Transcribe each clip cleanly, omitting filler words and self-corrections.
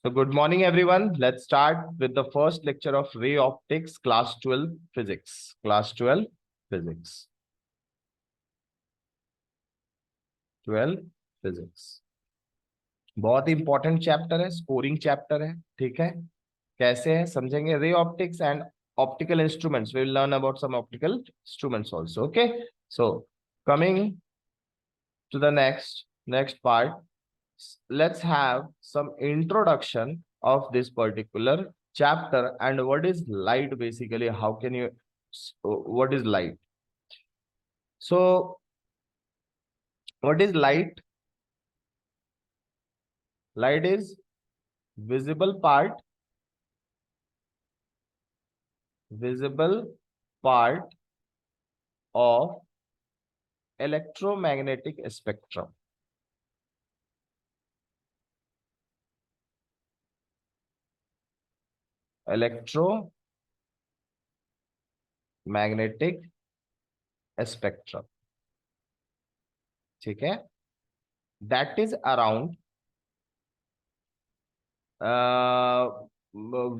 So good morning, everyone. Let's start with the first lecture of ray optics, class 12 physics. Class 12 physics. 12 physics. बहुत important chapter है, scoring chapter है, ठीक है। कैसे है समझेंगे। Ray optics and optical instruments, we will learn about some optical instruments also, okay. So coming to the next part, let's have some introduction of this particular chapter. And what is light basically? How can you, what is light? So what is light? Light is visible part of electromagnetic spectrum. Electromagnetic spectrum, ठीक है। That is around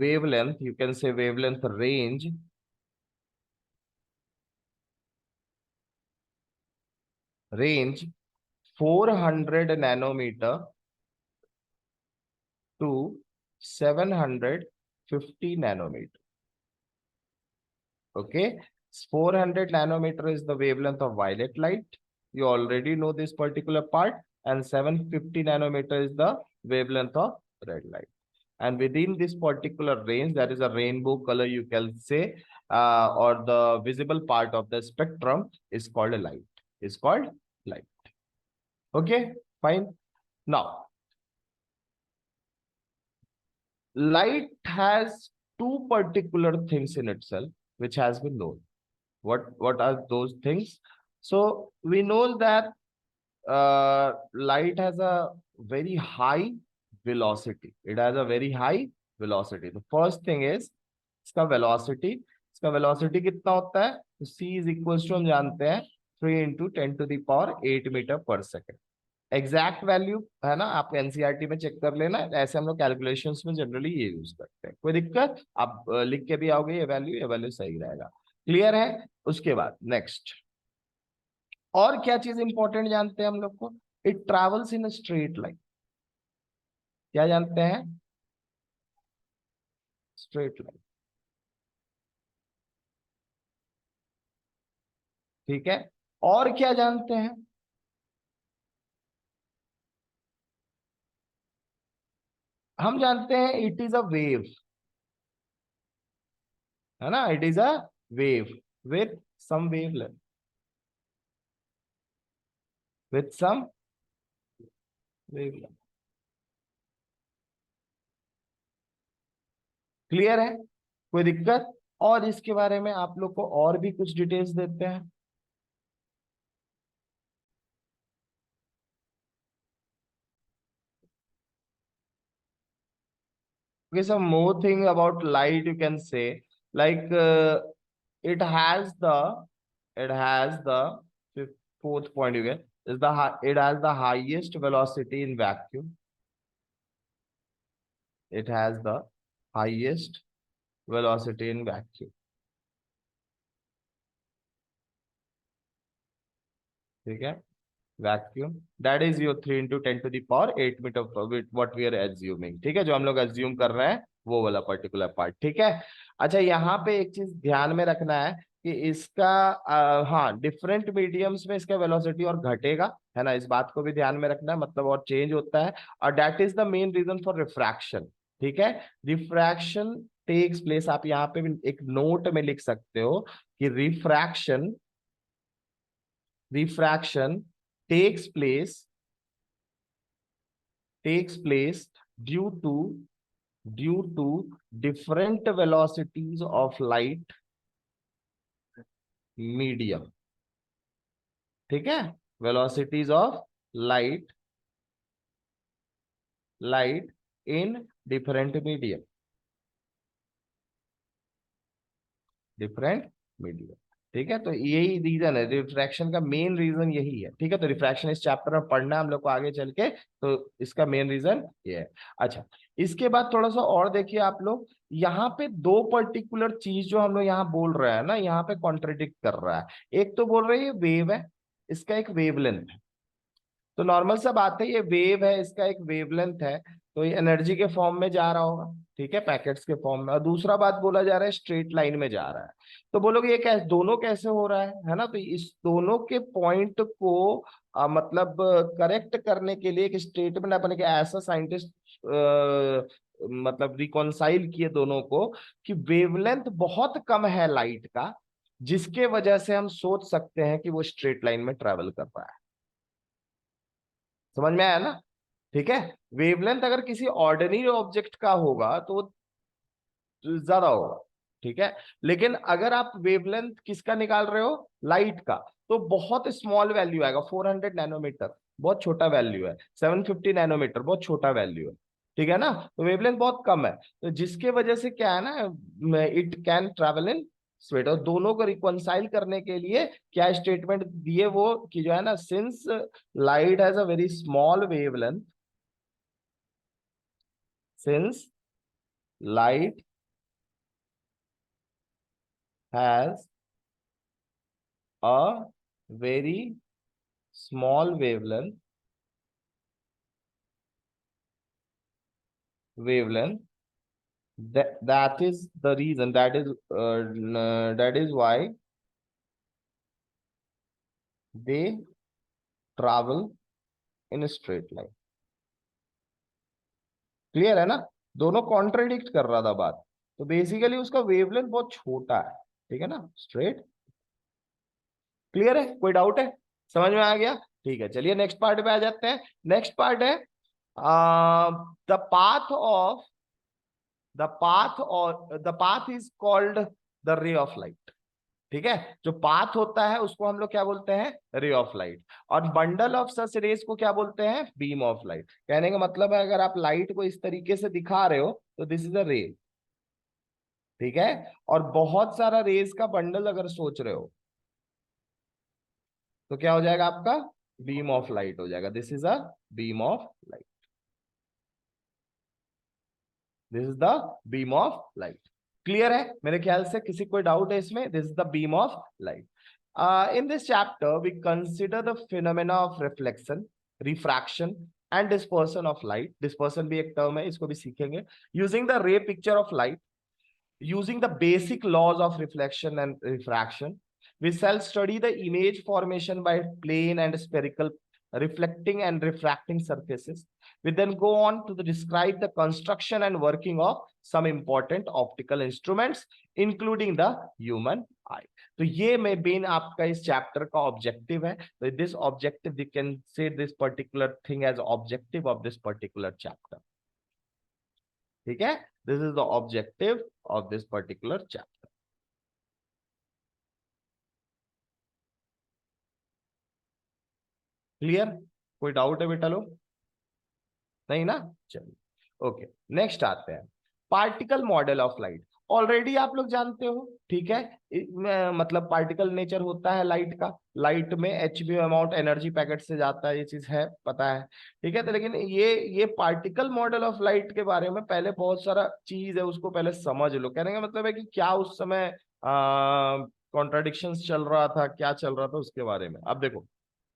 wavelength, you can say wavelength range range 400 nanometer to 750 nanometer. Okay, 400 nanometer is the wavelength of violet light. You already know this particular part. And 750 nanometer is the wavelength of red light. And within this particular range, there is a rainbow color, you can say, or the visible part of the spectrum is called a light. Is called light. Okay, fine. Now, light has two particular things in itself, which has been known. What are those things? So we know that light has a very high velocity. It has a very high velocity. The first thing is इसका velocity. इसका velocity कितना होता है? तो c is equals to हम जानते हैं 3 into 10 to the power 8 meter per second. Exact value है ना, आप एनसीईआरटी में चेक कर लेना। ऐसे हम लोग कैलकुलेशंस में जनरली ये यूज करते हैं। कोई दिक्कत? आप लिख के भी आओगे ये वैल्यू सही रहेगा। क्लियर है? उसके बाद नेक्स्ट और क्या चीज इंपॉर्टेंट जानते हैं हम लोग को? It travels in straight line. क्या जानते हैं? स्ट्रेट लाइन, ठीक है। और क्या जानते हैं? हम जानते हैं इट इज अ वेव, है ना। It is a wave with some wavelength, with some wavelength. Clear है? कोई दिक्कत? और इसके बारे में आप लोग को और भी कुछ डिटेल्स देते हैं। Okay, some more thing about light you can say, like it has the fourth point you get is it has the highest velocity in vacuum. It has the highest velocity in vacuum. ठीक है, vacuum that is your 3 into 10 to the power 8 meter what we are assuming, ठीक है। जो हम लोग assume कर रहे हैं वो वाला पर्टिकुलर पार्ट, ठीक है। अच्छा, यहाँ पे एक चीज ध्यान में रखना है कि इसका हाँ, डिफरेंट मीडियम्स में इसका वेलोसिटी और घटेगा, है ना। इस बात को भी ध्यान में रखना है, मतलब और चेंज होता है। और that is the main reason for refraction, ठीक है। रिफ्रैक्शन टेक्स प्लेस, आप यहाँ पे भी एक नोट में लिख सकते हो कि refraction takes place due to different velocities of light medium, ठीक है। velocities of light in different medium, ठीक है, तो यही रीजन है, रिफ्रैक्शन का मेन रीजन यही है। ठीक है, तो रिफ्रैक्शन इस चैप्टर में पढ़ना है हम लोग को आगे चल के, तो इसका मेन रीजन ये है। अच्छा, इसके बाद थोड़ा सा और देखिए आप लोग, यहाँ पे दो पर्टिकुलर चीज जो हम लोग यहाँ बोल रहे हैं ना, यहाँ पे कॉन्ट्रडिक्ट कर रहा है। एक तो बोल रहे हैं ये वेव है, इसका एक वेवलेंथ है, तो नॉर्मल सा बात है, ये वेव है, इसका एक वेवलेंथ है, तो ये एनर्जी के फॉर्म में जा रहा होगा। ठीक है, पैकेट्स के फॉर्म में। और दूसरा बात बोला जा रहा है स्ट्रेट लाइन में जा रहा है। तो बोलोगे ये कैसे, दोनों कैसे हो रहा है ना? तो इस दोनों के पॉइंट को मतलब करेक्ट करने के लिए एक स्टेटमेंट अपने के ऐसा साइंटिस्ट मतलब रिकॉन्साइल किए दोनों को, कि वेवलेंथ बहुत कम है लाइट का, जिसके वजह से हम सोच सकते हैं कि वो स्ट्रेट लाइन में ट्रेवल कर रहा है। समझ में आया ना? ठीक है, वेवलेंथ अगर किसी ऑर्डिनरी ऑब्जेक्ट का होगा तो वो ज्यादा होगा। ठीक है, लेकिन अगर आप वेवलेंथ किसका निकाल रहे हो, लाइट का, तो बहुत स्मॉल वैल्यू आएगा, 400 नैनोमीटर बहुत छोटा वैल्यू है, 750 नैनोमीटर बहुत छोटा वैल्यू है। ठीक है ना, तो वेवलेंथ बहुत कम है, तो जिसके वजह से क्या है ना, it can travel in straight. और दोनों को रिकॉन्साइल करने के लिए क्या स्टेटमेंट दिए वो, कि जो है ना, since light has a very small wavelength, since light has a very small wavelength, that is the reason, that is why they travel in a straight line. Clear है ना? दोनों कॉन्ट्रडिक्ट कर रहा था बात, तो बेसिकली उसका वेवलेंथ बहुत छोटा है। ठीक है ना, स्ट्रेट। क्लियर है? कोई डाउट है? समझ में आ गया? ठीक है, चलिए नेक्स्ट पार्ट पे आ जाते हैं। नेक्स्ट पार्ट है the path of the path is called the ray of light. ठीक है, जो पाथ होता है उसको हम लोग क्या बोलते हैं, रे ऑफ लाइट। और बंडल ऑफ सच रेज को क्या बोलते हैं, बीम ऑफ लाइट। कहने का मतलब है, अगर आप लाइट को इस तरीके से दिखा रहे हो तो दिस इज अ रे। ठीक है, और बहुत सारा रेज का बंडल अगर सोच रहे हो तो क्या हो जाएगा आपका, बीम ऑफ लाइट हो जाएगा। This is a beam of light, this is the beam of light. Clear है मेरे ख्याल से? किसी कोई डाउट है इसमें? This is the beam of light. In this chapter we consider the phenomena of reflection, refraction and dispersion of light. Dispersion भी एक टर्म है, इसको भी सीखेंगे। Using the ray picture of light, using the basic laws of reflection and refraction. We shall study the image formation by plane and spherical reflecting and refracting surfaces. We then go on to describe the construction and working of some important optical instruments, including the human eye. तो ये में main आपका इस chapter का objective है। तो this objective we can say this particular thing as objective of this particular chapter. ठीक है, this is the objective of this particular chapter. Clear? कोई डाउट है बेटा लोग? नहीं ना? चलिए, ओके, नेक्स्ट आते हैं particle model of light. Already आप लोग जानते हो। ठीक है, मतलब पार्टिकल नेचर होता है लाइट का, लाइट में एचबी अमाउंट एनर्जी पैकेट से जाता है, ये चीज है, पता है। ठीक है, तो लेकिन ये पार्टिकल मॉडल ऑफ लाइट के बारे में पहले बहुत सारा चीज है, उसको पहले समझ लो। कहने का मतलब है कि क्या उस समय कॉन्ट्राडिक्शंस चल रहा था, क्या चल रहा था उसके बारे में। अब देखो,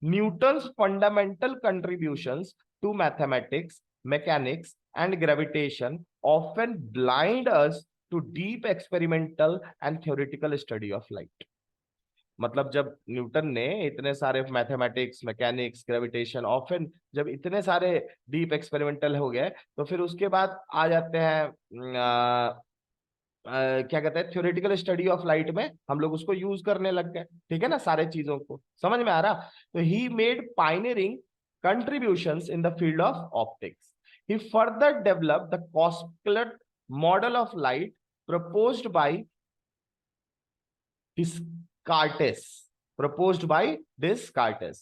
Newton's fundamental contributions to mathematics, mechanics and gravitation often blind us to deep experimental and theoretical study of light। मतलब जब न्यूटन ने इतने सारे मैथमेटिक्स, मैकेनिक्स, ग्रेविटेशन, ऑफन जब इतने सारे डीप एक्सपेरिमेंटल हो गए, तो फिर उसके बाद आ जाते हैं क्या कहते हैं, थ्योरेटिकल स्टडी ऑफ लाइट में हम लोग उसको यूज करने लग गए। ठीक है ना, सारे चीजों को समझ में आ रहा? तो he made pioneering contributions in the field of optics. He further developed the Cosclert model of light proposed by Descartes.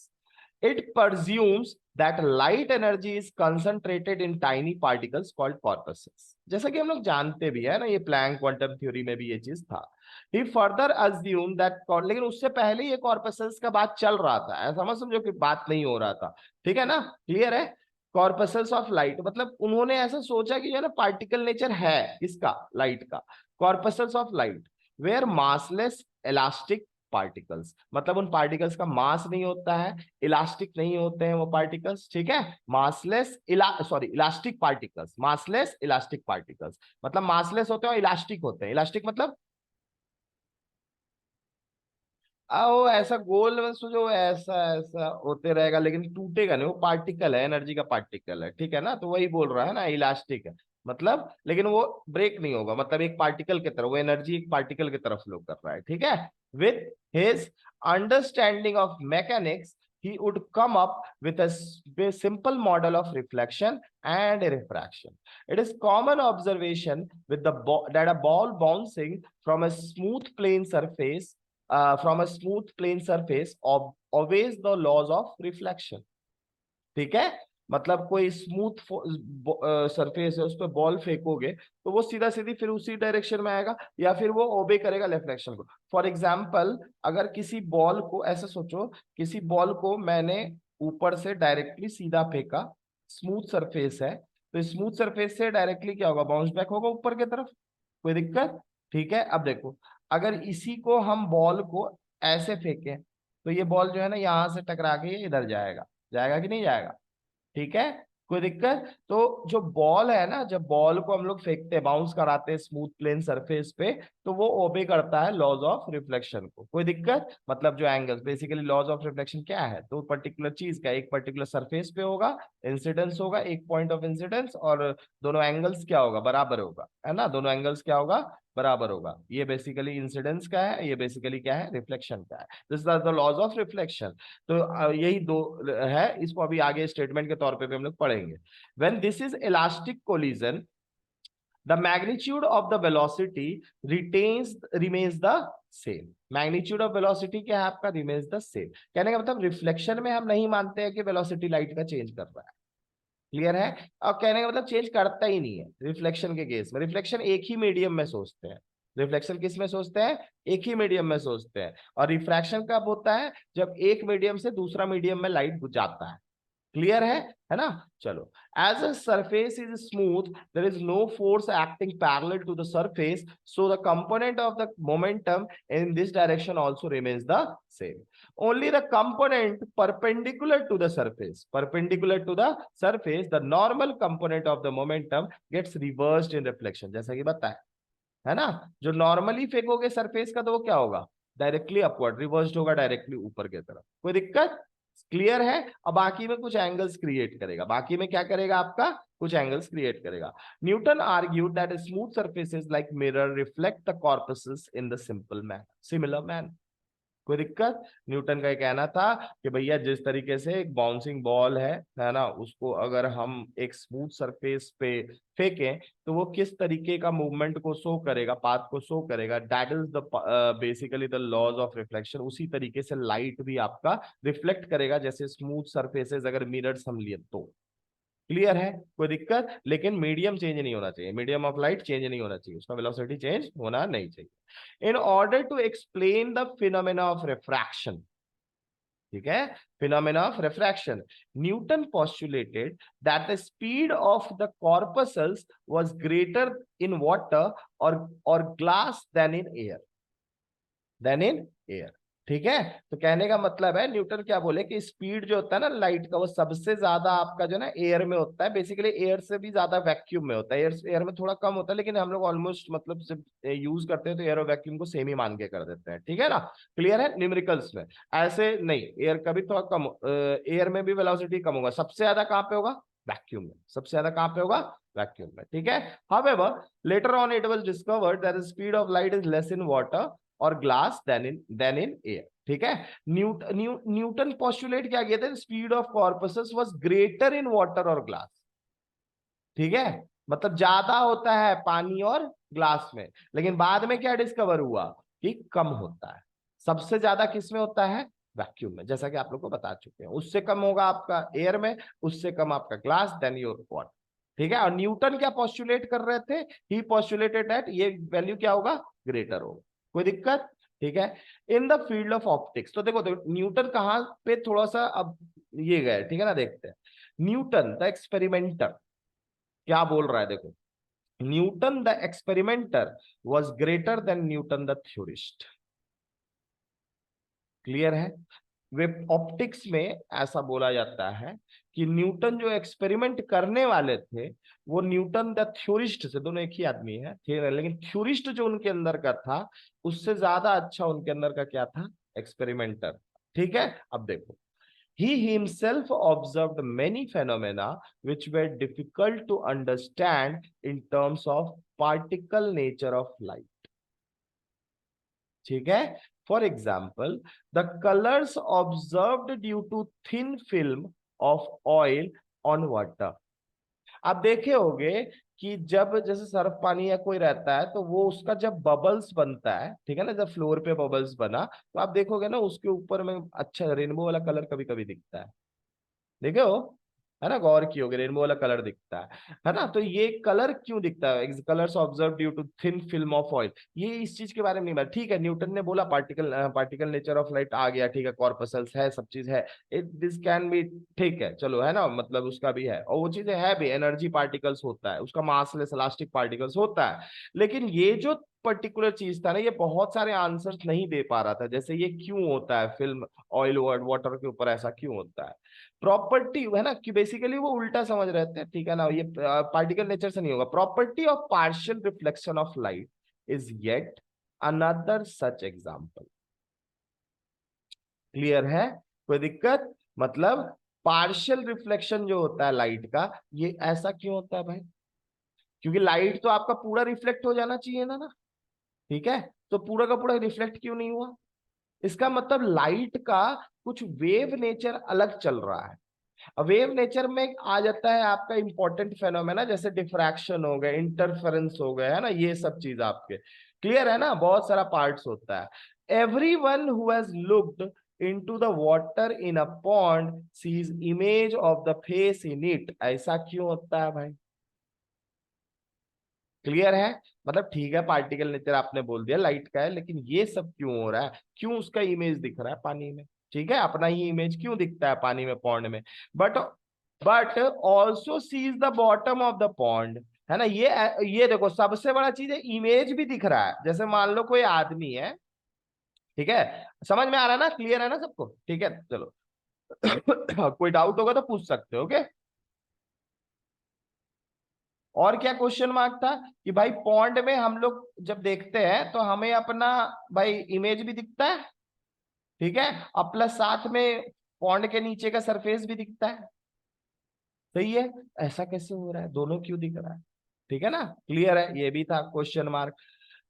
It presumes that light energy is concentrated in tiny particles called corpses. जैसा कि हम लोग जानते भी है ना, ये Planck quantum theory में भी ये चीज था। ही फर्दर अज्यूम दैट, लेकिन उससे पहले ये कॉर्पसेस का बात चल रहा था, ऐसा मत समझो कि बात नहीं हो रहा था, ठीक है ना, क्लियर है। कॉर्पसेस ऑफ लाइट मतलब उन्होंने ऐसा सोचा कि जो है ना पार्टिकल नेचर है इसका, लाइट का, corpuscles of light were massless elastic particles, मतलब उन पार्टिकल्स का मास नहीं होता है, इलास्टिक नहीं होते हैं वो पार्टिकल्स, ठीक है। Massless elastic particles, massless elastic particles मतलब मासलेस होते हैं और इलास्टिक होते हैं। इलास्टिक मतलब आओ ऐसा गोल में सोचो, ऐसा ऐसा होते रहेगा लेकिन टूटेगा नहीं, वो पार्टिकल है, एनर्जी का पार्टिकल है, ठीक है ना, तो वही बोल रहा है ना, इलास्टिक है मतलब, लेकिन वो ब्रेक नहीं होगा, मतलब एक पार्टिकल की तरफ, वो एनर्जी एक पार्टिकल की तरफ फ्लो कर रहा है, ठीक है। With his understanding of mechanics he would come up with a simple model of reflection and refraction. It is common observation with that a ball bouncing from a smooth plane surface from a smooth plane surface obeys the laws of reflection, ठीक है। मतलब कोई smooth surface है, उस पर ball फेंकोगे तो वो सीधा सीधी फिर उसी डायरेक्शन में आएगा, या फिर वो ओबे करेगा रिफ्लेक्शन को। फॉर एग्जाम्पल, अगर किसी बॉल को ऐसा सोचो, किसी बॉल को मैंने ऊपर से डायरेक्टली सीधा फेंका, स्मूथ सरफेस है, तो स्मूथ सरफेस से डायरेक्टली क्या होगा, बाउंस बैक होगा ऊपर की तरफ, कोई दिक्कत, ठीक है। अब देखो, अगर इसी को हम बॉल को ऐसे फेंके तो ये बॉल जो है ना यहां से टकरा के ये इधर जाएगा, जाएगा कि नहीं जाएगा, ठीक है, कोई दिक्कत। तो जो बॉल है ना, जब बॉल को हम लोग फेंकते हैं, बाउंस कराते हैं स्मूथ प्लेन सरफेस पे, तो वो ओबे करता है लॉज ऑफ रिफ्लेक्शन को, कोई दिक्कत। मतलब जो angles, basically laws of reflection क्या है, तो पर्टिकुलर चीज का एक पर्टिकुलर सरफेस पे होगा, इंसिडेंस होगा, एक पॉइंट ऑफ इंसिडेंस, और दोनों एंगल्स क्या होगा, बराबर होगा, है ना, दोनों एंगल्स क्या होगा, बराबर होगा। ये बेसिकली इंसिडेंस का है, ये बेसिकली क्या है, रिफ्लेक्शन का है। This is the laws of reflection. तो यही दो है, इसको अभी आगे स्टेटमेंट के तौर पे भी हम लोग पढ़ेंगे। When this is elastic collision, the magnitude of the velocity remains the same. Magnitude of velocity क्या है आपका, रिमेन्स द सेम। कहने का मतलब रिफ्लेक्शन में हम नहीं मानते हैं कि वेलोसिटी लाइट का चेंज कर रहा है, क्लियर है। और कहने का मतलब चेंज करता ही नहीं है रिफ्लेक्शन के केस में। रिफ्लेक्शन एक ही मीडियम में सोचते हैं, रिफ्लेक्शन किस में सोचते हैं, एक ही मीडियम में सोचते हैं। और रिफ्रैक्शन कब होता है, जब एक मीडियम से दूसरा मीडियम में लाइट जाता है, क्लियर है ना। चलो, as a surface is smooth, there is no force acting parallel to the surface, so the component of the momentum in this direction also remains the same. only the component perpendicular to the surface, the normal component of the momentum gets reversed in reflection, जैसा कि बताया है ना। जो normally फेंकोगे surface का तो वो क्या होगा, डायरेक्टली अपवर्ड, रिवर्स्ड होगा डायरेक्टली ऊपर की तरफ, कोई दिक्कत, क्लियर है। अब बाकी में कुछ एंगल्स क्रिएट करेगा, बाकी में क्या करेगा आपका, कुछ एंगल्स क्रिएट करेगा। Newton argued that smooth surfaces like mirror reflect the corpses in the similar manner, कोई दिक्कत। न्यूटन का कहना था कि भैया जिस तरीके से एक बाउंसिंग बॉल है ना, उसको अगर हम एक स्मूथ सरफेस पे फेंकें तो वो किस तरीके का मूवमेंट को शो करेगा, पाथ को शो करेगा, that is the basically the laws of reflection. उसी तरीके से लाइट भी आपका रिफ्लेक्ट करेगा, जैसे स्मूथ सरफेसेस अगर मिरर्स हम लिए तो, क्लियर है, कोई दिक्कत। लेकिन मीडियम चेंज नहीं होना चाहिए, मीडियम ऑफ लाइट चेंज नहीं होना चाहिए, उसका वेलोसिटी चेंज होना नहीं चाहिए। In order to explain the phenomena of refraction, ठीक है, phenomena of refraction, Newton postulated that the speed of the corpuscles was greater in water or glass than in air, ठीक है। तो कहने का मतलब है, न्यूटन क्या बोले कि स्पीड जो होता है ना लाइट का, वो सबसे ज्यादा आपका जो ना एयर में होता है, बेसिकली एयर से भी ज्यादा वैक्यूम में होता है। एयर में थोड़ा कम होता है, लेकिन हम लोग ऑलमोस्ट मतलब जब यूज करते हैं तो एयर और वैक्यूम को सेम ही मान के कर देते हैं, ठीक है ना, क्लियर है। न्यूमेरिकल्स में ऐसे नहीं, एयर का भी थोड़ा कम, एयर में भी वेलोसिटी कम होगा, सबसे ज्यादा कहाँ पे होगा, वैक्यूम में, सबसे ज्यादा कहाँ पे होगा, वैक्यूम में, ठीक है। However, later on it was discovered that the speed of light is less in water और ग्लास देन इन एयर, ठीक है। न्यूटन पोस्टुलेट क्या किया था, speed of corpses was greater in water और ग्लास, ठीक है, मतलब ज्यादा होता है पानी और ग्लास में, लेकिन बाद में क्या डिस्कवर हुआ कि कम होता है। सबसे ज्यादा किस में होता है, वैक्यूम में, जैसा कि आप लोग को बता चुके हैं। उससे कम होगा आपका एयर में, उससे कम आपका ग्लास, देन योर वाटर। ठीक है, और न्यूटन क्या पोस्टुलेट कर रहे थे? ही पोस्टुलेटेड दैट ये वैल्यू क्या होगा, ग्रेटर होगा। कोई दिक्कत? ठीक है। In the field of optics, तो देखो न्यूटन कहां पे थोड़ा सा अब ये गए, ठीक है ना, देखते हैं। न्यूटन द एक्सपेरिमेंटर क्या बोल रहा है, देखो। Newton the experimenter was greater than Newton the theorist. Clear है? वे ऑप्टिक्स में ऐसा बोला जाता है कि न्यूटन जो एक्सपेरिमेंट करने वाले थे वो न्यूटन द थ्योरिस्ट से, दोनों एक ही आदमी है, लेकिन थ्योरिस्ट जो उनके अंदर का था उससे ज्यादा अच्छा उनके अंदर का क्या था, एक्सपेरिमेंटर। ठीक है, अब देखो। He himself observed many phenomena which were difficult to understand in terms of particle nature of light. ठीक है, for example the colours observed due to thin film of oil on water. आप देखे होंगे कि जब जैसे सर्फ पानी या कोई रहता है तो वो उसका जब बबल्स बनता है, ठीक है ना, जब फ्लोर पे बबल्स बना तो आप देखोगे ना उसके ऊपर में अच्छा रेनबो वाला कलर कभी कभी दिखता है। देखे हो, है ना, गौर की होगी, रेनबो वाला कलर दिखता है ना। तो ये कलर क्यों दिखता है, colours observe due to thin film of oil, ये इस चीज के बारे में नहीं बात। ठीक है, न्यूटन ने बोला पार्टिकल नेचर ऑफ लाइट आ गया, ठीक है, कॉर्पसल्स है, सब चीज है, इट दिस कैन बी, ठीक है, चलो, है ना, मतलब उसका भी है, और वो चीजें है भी, एनर्जी पार्टिकल्स होता है, उसका मासलेस इलास्टिक पार्टिकल्स होता है। लेकिन ये जो पर्टिकुलर चीज था ना, ये बहुत सारे आंसर्स नहीं दे पा रहा था, जैसे ये क्यों होता है, फिल्म ऑयल वाटर के ऊपर ऐसा क्यों होता है। प्रॉपर्टी है ना, कि बेसिकली वो उल्टा समझ रहे थे, ठीक है ना, ये पार्टिकल नेचर से नहीं होगा। Property of partial reflection of light is yet another such example. Clear है? कोई दिक्कत? मतलब पार्शियल रिफ्लेक्शन जो होता है लाइट का, ये ऐसा क्यों होता है भाई? क्योंकि लाइट तो आपका पूरा रिफ्लेक्ट हो जाना चाहिए ना ना, ठीक है, तो पूरा का पूरा रिफ्लेक्ट क्यों नहीं हुआ? इसका मतलब लाइट का कुछ वेव नेचर अलग चल रहा है। वेव नेचर में आ जाता है आपका इंपॉर्टेंट फेनोमेना, जैसे डिफ्रैक्शन हो गए, इंटरफेरेंस हो गए, है ना, ये सब चीज आपके। क्लियर है ना, बहुत सारा पार्ट्स होता है। Everyone who has looked into the water in a pond sees image of the face in it. ऐसा क्यों होता है भाई? क्लियर है? मतलब ठीक है, पार्टिकल नेचर आपने बोल दिया लाइट का है, लेकिन ये सब क्यों हो रहा है, क्यों उसका इमेज दिख रहा है पानी में? ठीक है, अपना ही इमेज क्यों दिखता है पानी में, पॉन्ड में? But also sees the bottom of the pond, है ना। ये देखो, सबसे बड़ा चीज है, इमेज भी दिख रहा है। जैसे मान लो कोई आदमी है, ठीक है, समझ में आ रहा है ना, क्लियर है ना सबको? ठीक है, चलो। कोई डाउट होगा तो पूछ सकते हो, ओके। और क्या क्वेश्चन मार्क था कि भाई पॉन्ड में हम लोग जब देखते हैं तो हमें अपना भाई इमेज भी दिखता है, ठीक है, और प्लस साथ में पॉन्ड के नीचे का सरफेस भी दिखता है। सही है, ऐसा कैसे हो रहा है, दोनों क्यों दिख रहा है? ठीक है ना, क्लियर है, ये भी था question mark.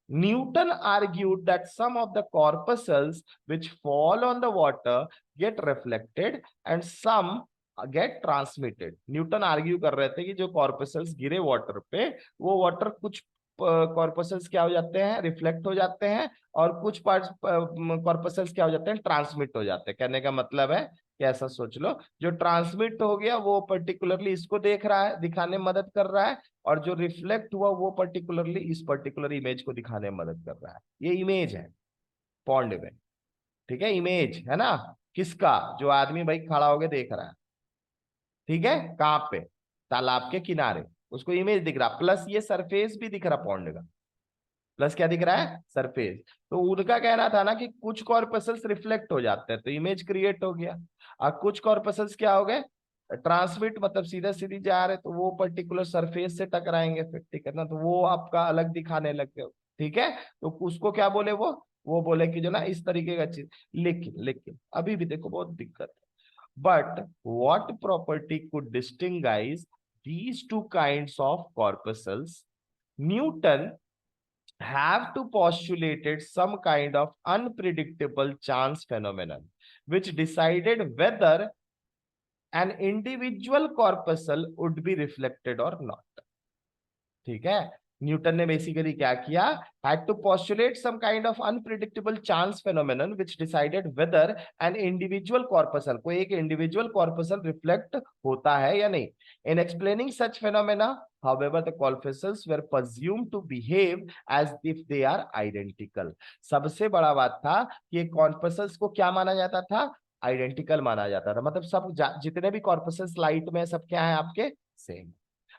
Newton argued that some of the corpuscles which fall on the water get reflected and some get transmitted. Newton argue कर रहे थे कि जो कॉर्पसल्स गिरे वाटर पे, वो वाटर कुछ कॉर्पसल्स क्या हो जाते हैं, रिफ्लेक्ट हो जाते हैं, और कुछ पार्ट कॉर्पसल्स क्या हो जाते हैं, ट्रांसमिट हो जाते हैं। कहने का मतलब है कि ऐसा सोच लो, जो ट्रांसमिट हो गया वो पर्टिकुलरली इसको देख रहा है, दिखाने में मदद कर रहा है, और जो रिफ्लेक्ट हुआ वो पर्टिकुलरली इस पर्टिकुलर इमेज को दिखाने में मदद कर रहा है। ये इमेज है पॉन्ड में, ठीक है, इमेज है ना, किसका, जो आदमी भाई खड़ा होके देख रहा है, ठीक है, कहाँ पे, तालाब के किनारे, उसको इमेज दिख रहा, प्लस ये सरफेस भी दिख रहा पॉन्ड का, प्लस क्या दिख रहा है, सरफेस। तो उनका कहना था ना कि कुछ कॉर्पसल्स रिफ्लेक्ट हो जाते हैं तो इमेज क्रिएट हो गया, और कुछ कॉर्पसल्स क्या हो गए, ट्रांसमिट, मतलब सीधा सीधी जा रहे तो वो पर्टिकुलर सरफेस से टकराएंगे फिर, ठीक है ना, तो वो आपका अलग दिखाने लग गए। ठीक है, तो उसको क्या बोले, वो बोले कि जो ना इस तरीके का चीज। लेकिन लेकिन अभी भी देखो बहुत दिक्कत है। But what property could distinguish these two kinds of corpuscles? Newton have to postulated some kind of unpredictable chance phenomenon which decided whether an individual corpuscle would be reflected or not. ठीक है, Newton ने basically क्या किया, had to postulate some kind of unpredictable chance phenomenon which decided whether an individual corpuscle, कोई एक individual corpuscle reflect होता है या नहीं. In explaining such phenomena, however, the corpuscles were presumed to behave as if they are identical. सबसे बड़ा बात था कि corpuscles को क्या माना जाता था, आइडेंटिकल माना जाता था. मतलब सब जितने भी कॉर्पसेस लाइट में सब क्या है आपके, सेम.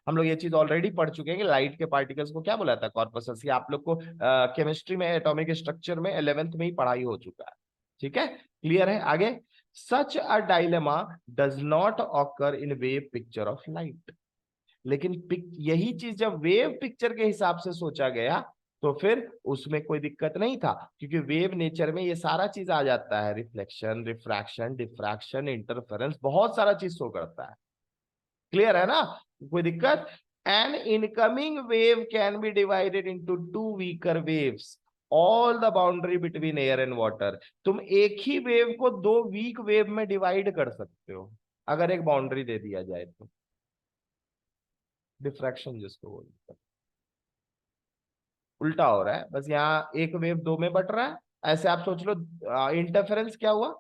हम लोग ये चीज ऑलरेडी पढ़ चुके हैं कि लाइट के पार्टिकल्स को क्या बोला था, कॉर्पसेस. ये आप लोग को केमिस्ट्री में एटॉमिक स्ट्रक्चर में 11th में ही पढ़ाई हो चुका है. ठीक है, क्लियर है. आगे, such a dilemma does not occur in wave picture of light. लेकिन यही चीज जब वेव पिक्चर के हिसाब से सोचा गया तो फिर उसमें कोई दिक्कत नहीं था, क्योंकि वेव नेचर में ये सारा चीज आ जाता है, रिफ्लेक्शन, रिफ्रैक्शन, डिफ्रैक्शन, इंटरफेरेंस, बहुत सारा चीज शो करता है. क्लियर है ना, कोई दिक्कत. N incoming wave can B divided into two weaker waves, all the boundary between air and water. तुम एक ही वेव को दो वीक वेव में डिवाइड कर सकते हो अगर एक बाउंड्री दे दिया जाए तो. डिफ्रैक्शन जिसको बोलते हैं, उल्टा हो रहा है, बस यहाँ एक वेव दो में बट रहा है. ऐसे आप सोच लो, इंटरफेरेंस क्या हुआ,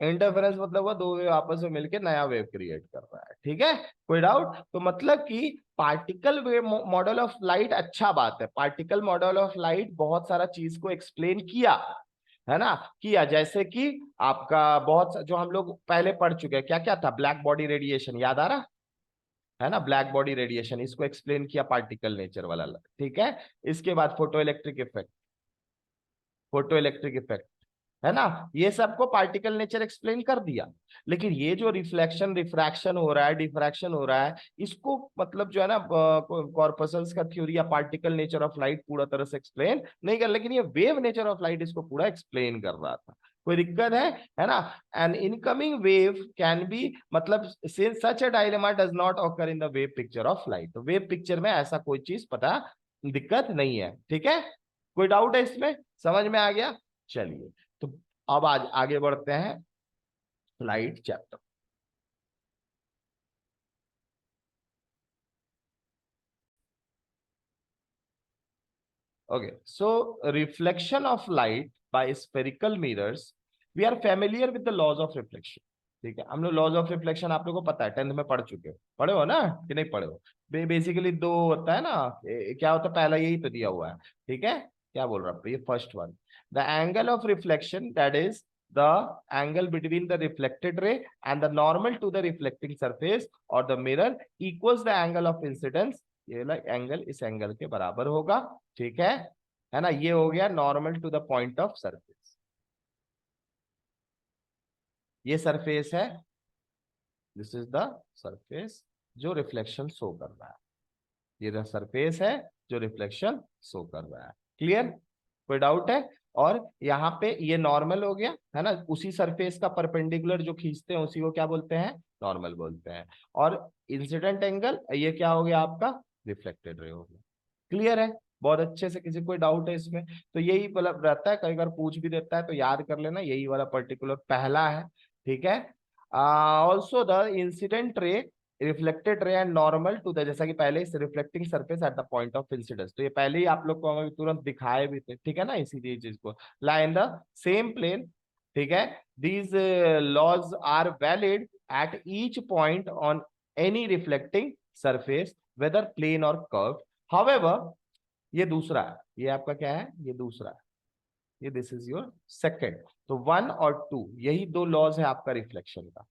इंटरफेरेंस मतलब वो दो वेव आपस में मिलकर नया वेव क्रिएट कर रहा है. ठीक है, कोई डाउट. तो मतलब कि particle wave model of light, अच्छा बात है, पार्टिकल मॉडल ऑफ लाइट बहुत सारा चीज को एक्सप्लेन किया है ना, किया. जैसे कि आपका बहुत जो हम लोग पहले पढ़ चुके हैं, क्या क्या था, ब्लैक बॉडी रेडिएशन, याद आ रहा है ना, ब्लैक बॉडी रेडिएशन, इसको एक्सप्लेन किया पार्टिकल नेचर वाला. ठीक है, इसके बाद photo electric effect, photo electric effect, है ना, ये सबको पार्टिकल नेचर एक्सप्लेन कर दिया. लेकिन ये जो रिफ्लेक्शन, रिफ्रैक्शन हो रहा है, डिफ्रैक्शन हो रहा है, इसको मतलब जो है ना कॉर्पसल्स का थ्योरी या पार्टिकल नेचर ऑफ लाइट पूरा तरह से एक्सप्लेन नहीं कर, लेकिन ये वेव नेचर ऑफ लाइट इसको पूरा एक्सप्लेन कर रहा था. कोई दिक्कत है ना. An incoming wave can be, मतलब since such a dilemma does not occur in the wave picture of light, तो वेव पिक्चर में ऐसा कोई चीज पता, दिक्कत नहीं है. ठीक है, कोई डाउट है इसमें, समझ में आ गया. चलिए, तो अब आज आगे बढ़ते हैं light chapter. Okay, so reflection of light by spherical mirrors, we are familiar with the laws of reflection. ठीक है, हम लोग लॉज ऑफ रिफ्लेक्शन आप लोगों को पता है, 10th में पढ़ चुके हो, पढ़े हो ना कि नहीं पढ़े हो. बेसिकली दो होता है ना, क्या होता है, पहला यही तो दिया हुआ है. ठीक है, क्या बोल रहा है ये first one, the angle of reflection that is the angle between the reflected ray and the normal to the reflecting surface or the mirror equals the angle of incidence. ये वाला एंगल इस एंगल के बराबर होगा. ठीक है ना, ये हो गया normal to the point of surface. ये सरफेस है, दिस इज द सरफेस जो रिफ्लेक्शन शो कर रहा है. ये सरफेस है जो रिफ्लेक्शन शो कर रहा है. क्लियर, कोई डाउट है. और यहाँ पे ये नॉर्मल हो गया है ना, उसी सरफेस का परपेंडिकुलर जो खींचते हैं उसी को क्या बोलते हैं, नॉर्मल बोलते हैं. और इंसिडेंट एंगल ये क्या हो गया आपका, रिफ्लेक्टेड रे हो गया. क्लियर है, बहुत अच्छे से. किसी कोई डाउट है इसमें, तो यही मतलब रहता है, कई बार पूछ भी देता है तो याद कर लेना, यही वाला पर्टिकुलर पहला है. ठीक है, also the incident ray, reflected ray and normal to the, जैसा कि पहले reflecting surface at the point of incidence, तो ये पहले ही आप लोग को हमें तुरंत दिखाए भी थे. ठीक है ना, इसीलिए चीज को lie in the same plane. ठीक है, these laws are valid at each point on any reflecting surface whether plane और कर्व. हाउएवर, ये दूसरा है, ये आपका क्या है, ये दूसरा है, ये दिस इज योर सेकंड. तो 1 और 2 यही दो लॉज है आपका रिफ्लेक्शन का.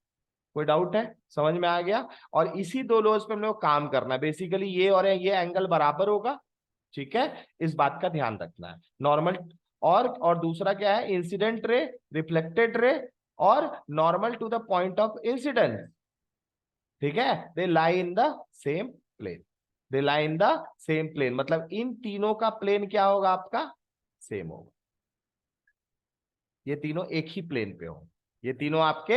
कोई डाउट है, समझ में आ गया. और इसी दो लॉज पे हम लोग काम करना है बेसिकली, ये और ये एंगल बराबर होगा. ठीक है, इस बात का ध्यान रखना है. नॉर्मल और दूसरा क्या है, इंसिडेंट रे, रिफ्लेक्टेड रे और normal to the point of incidence. ठीक है, they lie in the same plane, they lie in the same plane, मतलब इन तीनों का प्लेन क्या होगा आपका, सेम होगा. ये तीनों एक ही प्लेन पे होंगे, ये तीनों आपके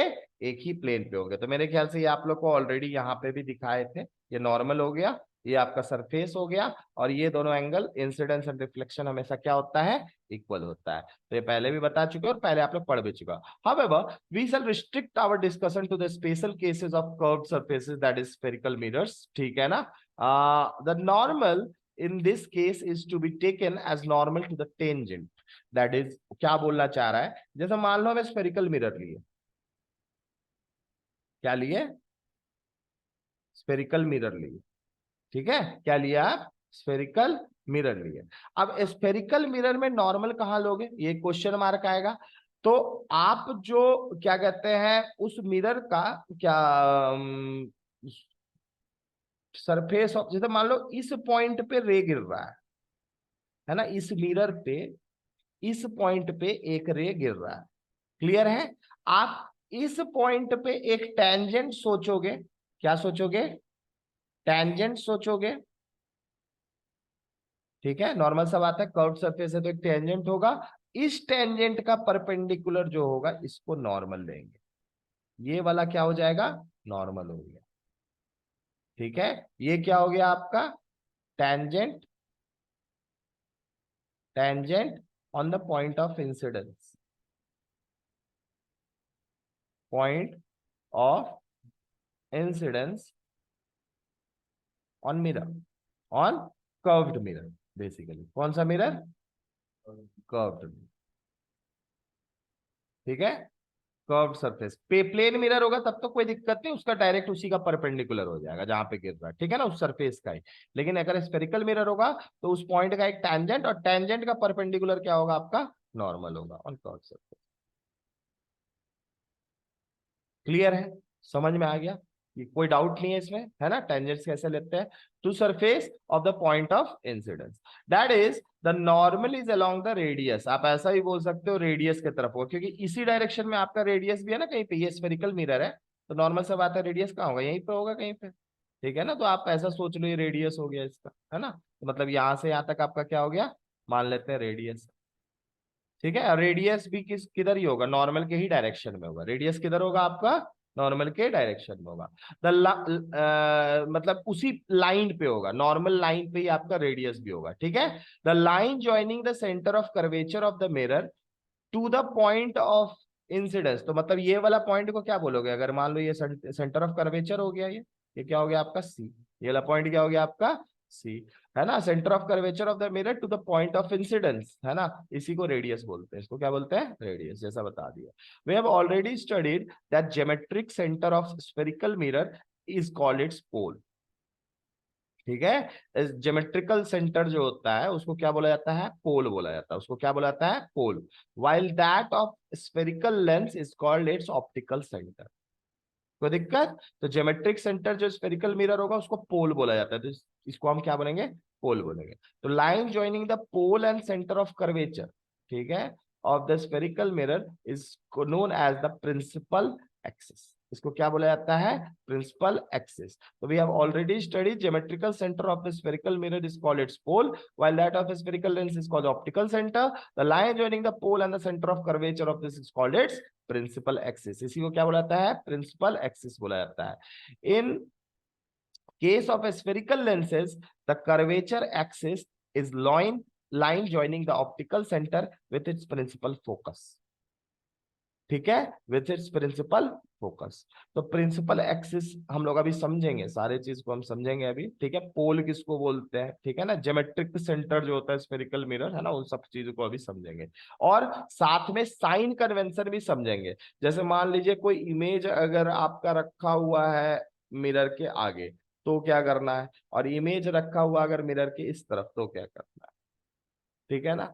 एक ही प्लेन पे होंगे. तो मेरे ख्याल से ये आप लोग को ऑलरेडी यहाँ पे भी दिखाए थे. ये नॉर्मल हो गया, ये आपका सरफेस हो गया, और ये दोनों एंगल इंसिडेंस एंड रिफ्लेक्शन हमेशा क्या होता है, इक्वल होता है। तो ये पहले भी बता चुके हो और पहले आप लोग पढ़ भी चुका। However, we shall restrict our discussion to the special cases of curved surfaces, that is spherical mirrors, ठीक है ना। The normal in this case is to be taken as normal to the tangent, that is क्या बोलना चाह रहा है, जैसे मान लो हमें स्फेरिकल मिरर लिए, क्या लिए, स्फेरिकल मिरर लिए, ठीक है, क्या लिया आप, स्फेरिकल मिरर लिए। अब स्फेरिकल मिरर में नॉर्मल कहां लोगे, ये क्वेश्चन मार्क आएगा। तो आप जो क्या कहते हैं उस मिरर का क्या सरफेस ऑफ, जैसे मान लो इस पॉइंट पे रे गिर रहा है ना, इस मिरर पे इस पॉइंट पे एक रे गिर रहा है, क्लियर है। आप इस पॉइंट पे एक टेंजेंट सोचोगे, क्या सोचोगे, टेंजेंट सोचोगे, ठीक है, नॉर्मल सा बात है, कर्व्ड सरफेस है तो एक टेंजेंट होगा, इस टेंजेंट का परपेंडिकुलर जो होगा इसको नॉर्मल लेंगे, ये वाला क्या हो जाएगा, नॉर्मल हो गया, ठीक है। ये क्या हो गया आपका, tangent, tangent on the point of incidence, point of incidence on mirror, on curved mirror, basically कौन सा मिरर, कर्व्ड, ठीक है। कर्व सरफेस पे प्लेन मिरर होगा तब तो कोई दिक्कत नहीं, उसका डायरेक्ट उसी का परपेंडिकुलर हो जाएगा जहां पे गिर रहा है, ठीक है ना, उस सरफेस का ही। लेकिन अगर स्फेरिकल मिरर होगा तो उस पॉइंट का एक टैंजेंट, और टैंजेंट का परपेंडिकुलर क्या होगा आपका, नॉर्मल होगा ऑन कर्व सरफेस। क्लियर है, समझ में आ गया, ये कोई डाउट नहीं है इसमें, है ना। टेंजेंट्स कैसे लेते हैं, to surface of the point of incidence, that is the normal is along the radius, आप ऐसा भी बोल सकते हो रेडियस की तरफ होगा, क्योंकि इसी डायरेक्शन में आपका रेडियस भी है ना, कहीं पे ये स्फेरिकल मिरर है, तो नॉर्मल सा बात है रेडियस कहाँ होगा, यहीं पे होगा कहीं पे, ठीक है ना। तो आप ऐसा सोच लो ये रेडियस हो गया इसका, है ना, तो मतलब यहां से यहां तक आपका क्या हो गया, मान लेते हैं रेडियस, ठीक है। रेडियस भी किधर ही होगा, नॉर्मल के ही डायरेक्शन में होगा, रेडियस किधर होगा आपका, नॉर्मल के डायरेक्शन में होगा। मतलब उसी लाइन पे होगा, नॉर्मल लाइन पे ही आपका रेडियस भी होगा, ठीक है। The line joining the centre of curvature of the mirror to the point of incidence, तो मतलब ये वाला पॉइंट को क्या बोलोगे, अगर मान लो ये सेंटर ऑफ कर्वेचर हो गया, ये क्या हो गया आपका सी, ये वाला पॉइंट क्या हो गया आपका सी, है ना। Centre of curvature of the mirror to the point of incidence, है ना, इसी को रेडियस बोलते हैं, इसको क्या बोलते हैं, रेडियस, जैसा बता दिया। We have already studied that geometric centre of spherical mirror is called its pole, ठीक है। ज्योमेट्रिकल सेंटर जो होता है उसको क्या बोला जाता है, पोल बोला जाता है, उसको क्या बोला जाता है, pole. While that of spherical lens is called its optical centre, कोई दिक्कत, तो ज्योमेट्रिक सेंटर जो स्फेरिकल मिरर होगा उसको पोल बोला जाता है, तो इसको हम क्या बोलेंगे, पोल बोलेंगे। तो line joining the pole and centre of curvature, ठीक है, of the spherical mirror is known as the principal axis, इसको क्या बोला जाता है, प्रिंसिपल एक्सिस। तो we have already studied geometrical centre of the spherical mirror is called its pole, while that of a spherical lens is called the optical center. The line joining the pole and the center of curvature of this is called its principal axis, इसी को क्या बोला जाता है, principal axis बोला जाता है। In case of spherical lenses the curvature axis is line joining the optical center with its principal focus, ठीक है, विथ इट्स प्रिंसिपल फोकस। तो प्रिंसिपल एक्सिस हम लोग अभी समझेंगे, सारे चीज को हम समझेंगे अभी, ठीक है। पोल किसको बोलते हैं, ठीक है ना, ज्योमेट्रिक सेंटर जो होता है स्फेरिकल मिरर, है ना, उन सब चीजों को अभी समझेंगे, और साथ में साइन कन्वेंशन भी समझेंगे। जैसे मान लीजिए कोई इमेज अगर आपका रखा हुआ है मिरर के आगे तो क्या करना है, और इमेज रखा हुआ अगर मिरर के इस तरफ तो क्या करना है, ठीक है ना।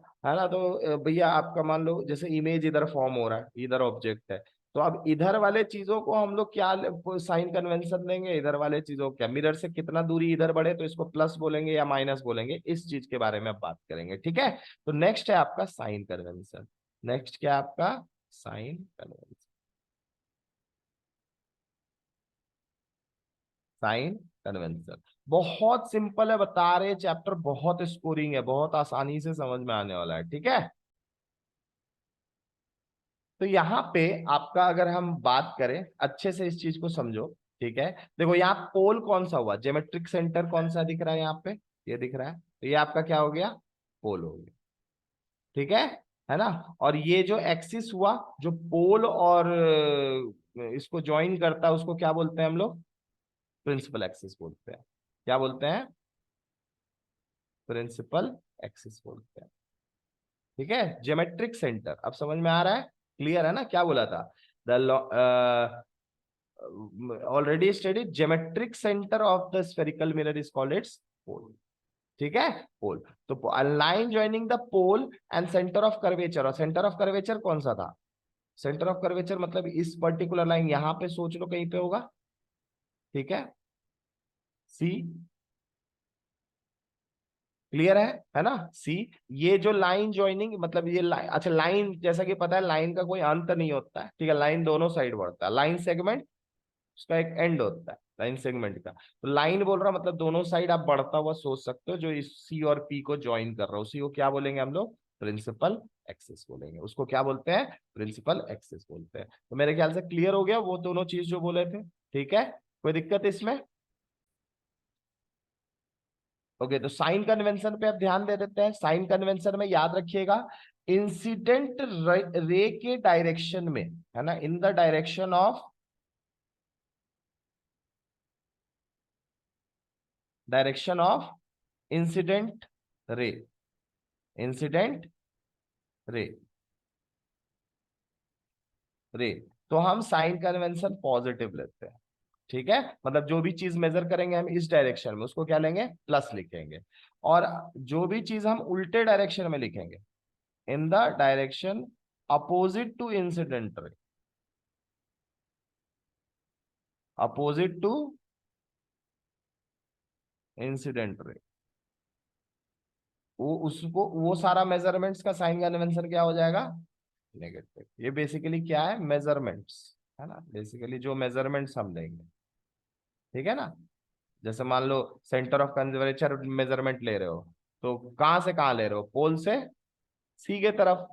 तो भैया आपका मान लो जैसे इमेज इधर फॉर्म हो रहा है, इधर ऑब्जेक्ट है, तो अब इधर वाले चीजों को हम लोग क्या साइन कन्वेंशन देंगे, इधर वाले चीजों को क्या, मिरर से कितना दूरी इधर बढ़े तो इसको प्लस बोलेंगे या माइनस बोलेंगे, इस चीज के बारे में अब बात करेंगे, ठीक है। तो नेक्स्ट है आपका साइन कन्वेंशन, नेक्स्ट क्या है आपका, साइन कन्वेंशन, साइन कन्वेंशन बहुत सिंपल है, बता रहे चैप्टर बहुत स्कोरिंग है, बहुत आसानी से समझ में आने वाला है, ठीक है। तो यहाँ पे आपका अगर हम बात करें अच्छे से इस चीज को समझो, ठीक है, देखो यहाँ पोल कौन सा हुआ, ज्योमेट्रिक सेंटर कौन सा दिख रहा है यहाँ पे, ये दिख रहा है, तो ये आपका क्या हो गया, पोल हो गया। ठीक है ना। और ये जो एक्सिस हुआ, जो पोल और इसको ज्वाइन करता है, उसको क्या बोलते हैं हम लोग, प्रिंसिपल एक्सिस बोलते हैं। क्या बोलते हैं, प्रिंसिपल एक्सिस बोलते हैं। ठीक है, ज्योमेट्रिक सेंटर अब समझ में आ रहा है, क्लियर है ना, क्या बोला था, the already studied geometric centre of the spherical mirror is called its pole. ठीक है, पोल। तो line joining the pole and centre of curvature, और सेंटर ऑफ कर्वेचर कौन सा था, सेंटर ऑफ कर्वेचर मतलब इस पर्टिकुलर लाइन यहां पे सोच लो कहीं पे होगा। ठीक है, सी, क्लियर है ना, सी। ये जो लाइन ज्वाइनिंग मतलब ये लाइन, अच्छा लाइन जैसा कि पता है लाइन का कोई अंत नहीं होता है, ठीक है, लाइन दोनों साइड बढ़ता है, लाइन सेगमेंट उसका एक एंड होता है लाइन सेगमेंट का, तो लाइन बोल रहा मतलब दोनों साइड आप बढ़ता हुआ सोच सकते हो, जो इस सी और पी को ज्वाइन कर रहा हो, उसी को क्या बोलेंगे हम लोग, प्रिंसिपल एक्सिस बोलेंगे, उसको क्या बोलते हैं, प्रिंसिपल एक्सिस बोलते हैं। तो मेरे ख्याल से क्लियर हो गया वो दोनों चीज जो बोले थे। ठीक है, कोई दिक्कत इसमें। ओके, तो साइन कन्वेंशन पे अब ध्यान दे देते हैं। साइन कन्वेंशन में याद रखिएगा, इंसिडेंट रे के डायरेक्शन में, है ना, इन the direction of, direction of incident रे, इंसिडेंट रे, रे, तो हम साइन कन्वेंशन पॉजिटिव लेते हैं। ठीक है, मतलब जो भी चीज मेजर करेंगे हम इस डायरेक्शन में, उसको क्या लेंगे, प्लस लिखेंगे। और जो भी चीज हम उल्टे डायरेक्शन में लिखेंगे, in the direction opposite to incident ray, opposite to incident ray, वो उसको वो सारा मेजरमेंट्स का साइन कन्वेंशन क्या हो जाएगा, नेगेटिव। ये बेसिकली क्या है, मेजरमेंट्स, है ना, बेसिकली जो मेजरमेंट्स हम लेंगे। ठीक है ना, जैसे मान लो सेंटर ऑफ कर्वेचर मेजरमेंट ले रहे हो, तो कहां से कहां ले रहे हो, पोल से सी के तरफ,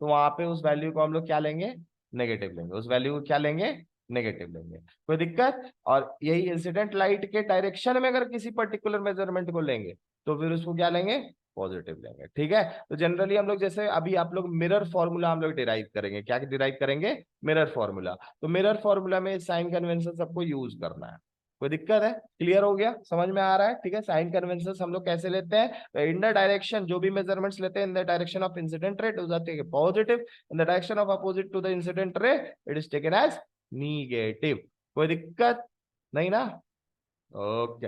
तो वहां पे उस वैल्यू को हम लोग क्या लेंगे, नेगेटिव लेंगे, उस वैल्यू को क्या लेंगे, नेगेटिव लेंगे। कोई दिक्कत। और यही इंसिडेंट लाइट के डायरेक्शन में अगर किसी पर्टिकुलर मेजरमेंट को लेंगे, तो फिर उसको क्या लेंगे, पॉजिटिव लेंगे। ठीक है, तो जनरली हम लोग जैसे अभी आप लोग मिरर फॉर्मूला हम लोग डिराइव करेंगे, क्या डिराइव करेंगे, मिरर फॉर्मूला। तो मिरर फॉर्मूला में साइन कन्वेंशन सबको यूज करना है। कोई दिक्कत है, क्लियर हो गया, समझ में आ रहा है। ठीक है, साइन कन्वेंशन हम लोग कैसे लेते हैं, इन द डायरेक्शन, जो भी मेजरमेंट्स लेते हैं in the direction of incident ray to the positive, in the direction of opposite to the incident ray it is taken as negative. कोई दिक्कत नहीं ना, ओके।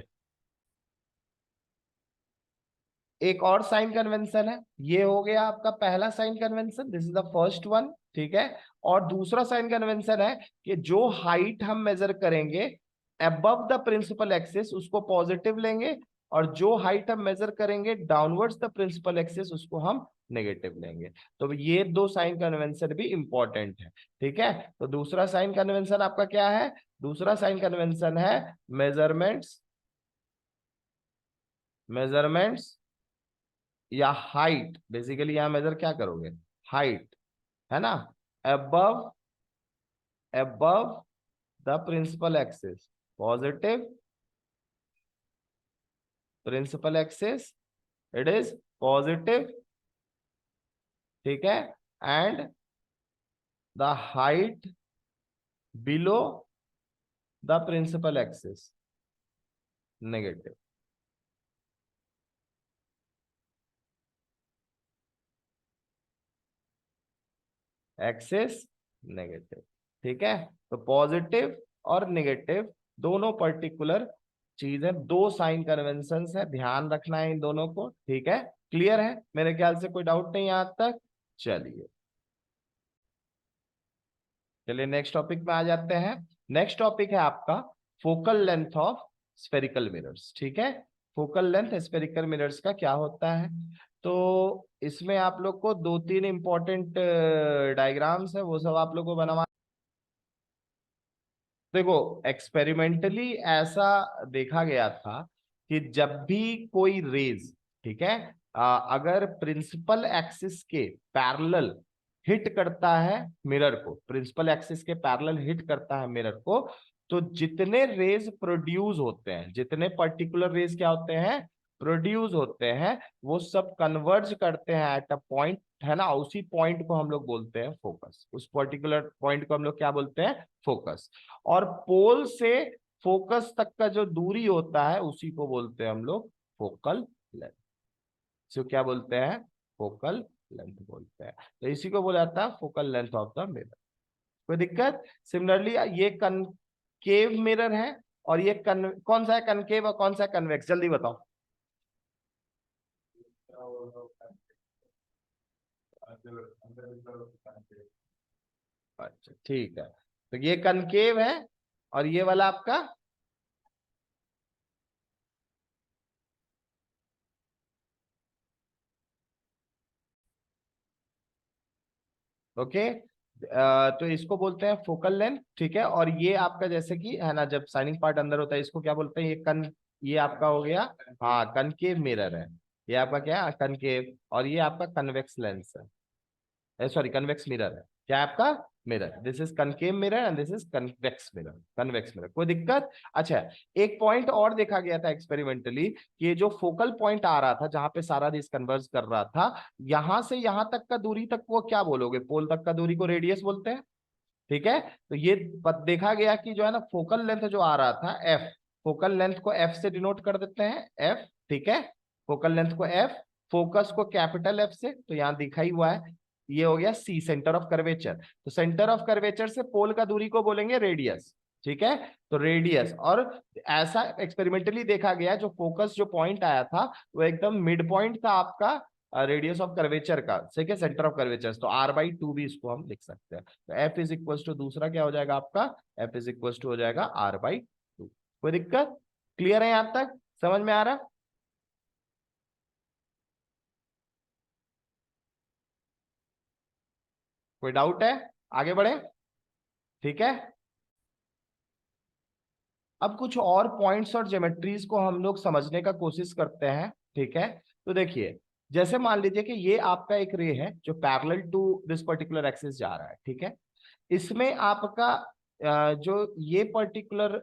एक और साइन कन्वेंशन है, ये हो गया आपका पहला sign convention, this is the first one. ठीक है, और दूसरा साइन कन्वेंशन है कि जो हाइट हम मेजर करेंगे अबव द प्रिंसिपल एक्सिस उसको पॉजिटिव लेंगे, और जो हाइट हम मेजर करेंगे डाउनवर्ड्स द प्रिंसिपल एक्सिस उसको हम नेगेटिव लेंगे। तो ये दो साइन कन्वेंशन भी इंपॉर्टेंट है। ठीक है, तो दूसरा साइन कन्वेंशन आपका क्या है, दूसरा साइन कन्वेंशन है मेजरमेंट्स, मेजरमेंट्स या हाइट, बेसिकली यहां मेजर क्या करोगे, हाइट, है ना, above, above the principal axis, positive principal axis, it is positive। ठीक है, and the height below the principal axis, negative। Axis negative. ठीक है, तो पॉजिटिव और नेगेटिव दोनों पर्टिकुलर चीज है, दो साइन कन्वेंशन है, ध्यान रखना है इन दोनों को। ठीक है, क्लियर है, मेरे ख्याल से कोई डाउट नहीं यहां तक। चलिए, चलिए नेक्स्ट टॉपिक में आ जाते हैं। नेक्स्ट टॉपिक है आपका focal length of spherical mirrors. ठीक है, फोकल लेंथ स्फेरिकल मिरर्स का क्या होता है, तो इसमें आप लोग को दो तीन इंपॉर्टेंट डायग्राम्स है, वो सब आप लोग को बनवा। देखो, एक्सपेरिमेंटली ऐसा देखा गया था कि जब भी कोई रेज, ठीक है, अगर प्रिंसिपल एक्सिस के पैरेलल हिट करता है मिरर को, प्रिंसिपल एक्सिस के पैरेलल हिट करता है मिरर को, तो जितने रेज प्रोड्यूस होते हैं, जितने पर्टिकुलर रेज क्या होते हैं, प्रोड्यूस होते हैं, वो सब कन्वर्ज करते हैं एट अ पॉइंट, है ना, उसी पॉइंट को हम लोग बोलते हैं फोकस। उस पर्टिकुलर पॉइंट को हम लोग क्या बोलते हैं, फोकस। और पोल से फोकस तक का जो दूरी होता है उसी को बोलते हैं हम लोग फोकल लेंथ। इसको क्या बोलते हैं, फोकल लेंथ बोलते हैं। तो इसी को बोला जाता है focal length of the mirror. कोई दिक्कत? सिमिलरली ये कनकेव मिरर है, और ये कौन सा है कनकेव और कौन सा है कन्वेक्स, जल्दी बताओ। अच्छा ठीक है, तो ये कनकेव है, और ये वाला आपका, ओके। तो इसको बोलते हैं फोकल लेंथ, ठीक है। और ये आपका जैसे कि है ना, जब साइनिंग पार्ट अंदर होता है इसको क्या बोलते हैं, ये आपका हो गया, हाँ कनकेव मिरर है। ये आपका क्या है, कनकेव। और ये आपका कन्वेक्स लेंस है, सॉरी कन्वेक्स मिरर है। क्या है आपका, mirror. This is concave mirror and this is convex mirror, convex mirror. कोई दिक्कत? अच्छा, एक पॉइंट और देखा गया था एक्सपेरिमेंटली, कि ये जो फोकल पॉइंट आ रहा था जहां पे सारा रेस कन्वर्ज कर रहा था, यहां से यहां तक का दूरी तक वो क्या बोलोगे, पोल तक का दूरी को रेडियस बोलते हैं, ठीक है। तो ये देखा गया कि जो है ना, फोकल लेंथ जो आ रहा था एफ, फोकल लेंथ को एफ से डिनोट कर देते हैं, एफ, ठीक है। फोकल लेंथ को एफ, फोकस को कैपिटल एफ से, तो यहां दिखा ही हुआ है। ये हो गया सी, सेंटर ऑफ कर्वेचर। तो सेंटर ऑफ कर्वेचर से पोल का दूरी को बोलेंगे रेडियस, ठीक है। तो रेडियस, और ऐसा एक्सपेरिमेंटली देखा गया, जो फोकस जो पॉइंट आया था वो एकदम मिड पॉइंट था आपका रेडियस ऑफ कर्वेचर का, ठीक है, सेंटर ऑफ कर्वेचर। तो r/2 भी इसको हम लिख सकते हैं। तो एफ इज इक्वल टू, दूसरा क्या हो जाएगा आपका, एफ इज इक्वल टू हो जाएगा r/2। कोई दिक्कत? क्लियर है यहां तक, समझ में आ रहा? कोई डाउट है? आगे बढ़े, ठीक है। अब कुछ और पॉइंट्स और ज्योमेट्रीज को हम लोग समझने का कोशिश करते हैं, ठीक है। तो देखिए, जैसे मान लीजिए कि ये आपका एक रे है जो parallel to this particular axis जा रहा है, ठीक है। इसमें आपका जो ये पर्टिकुलर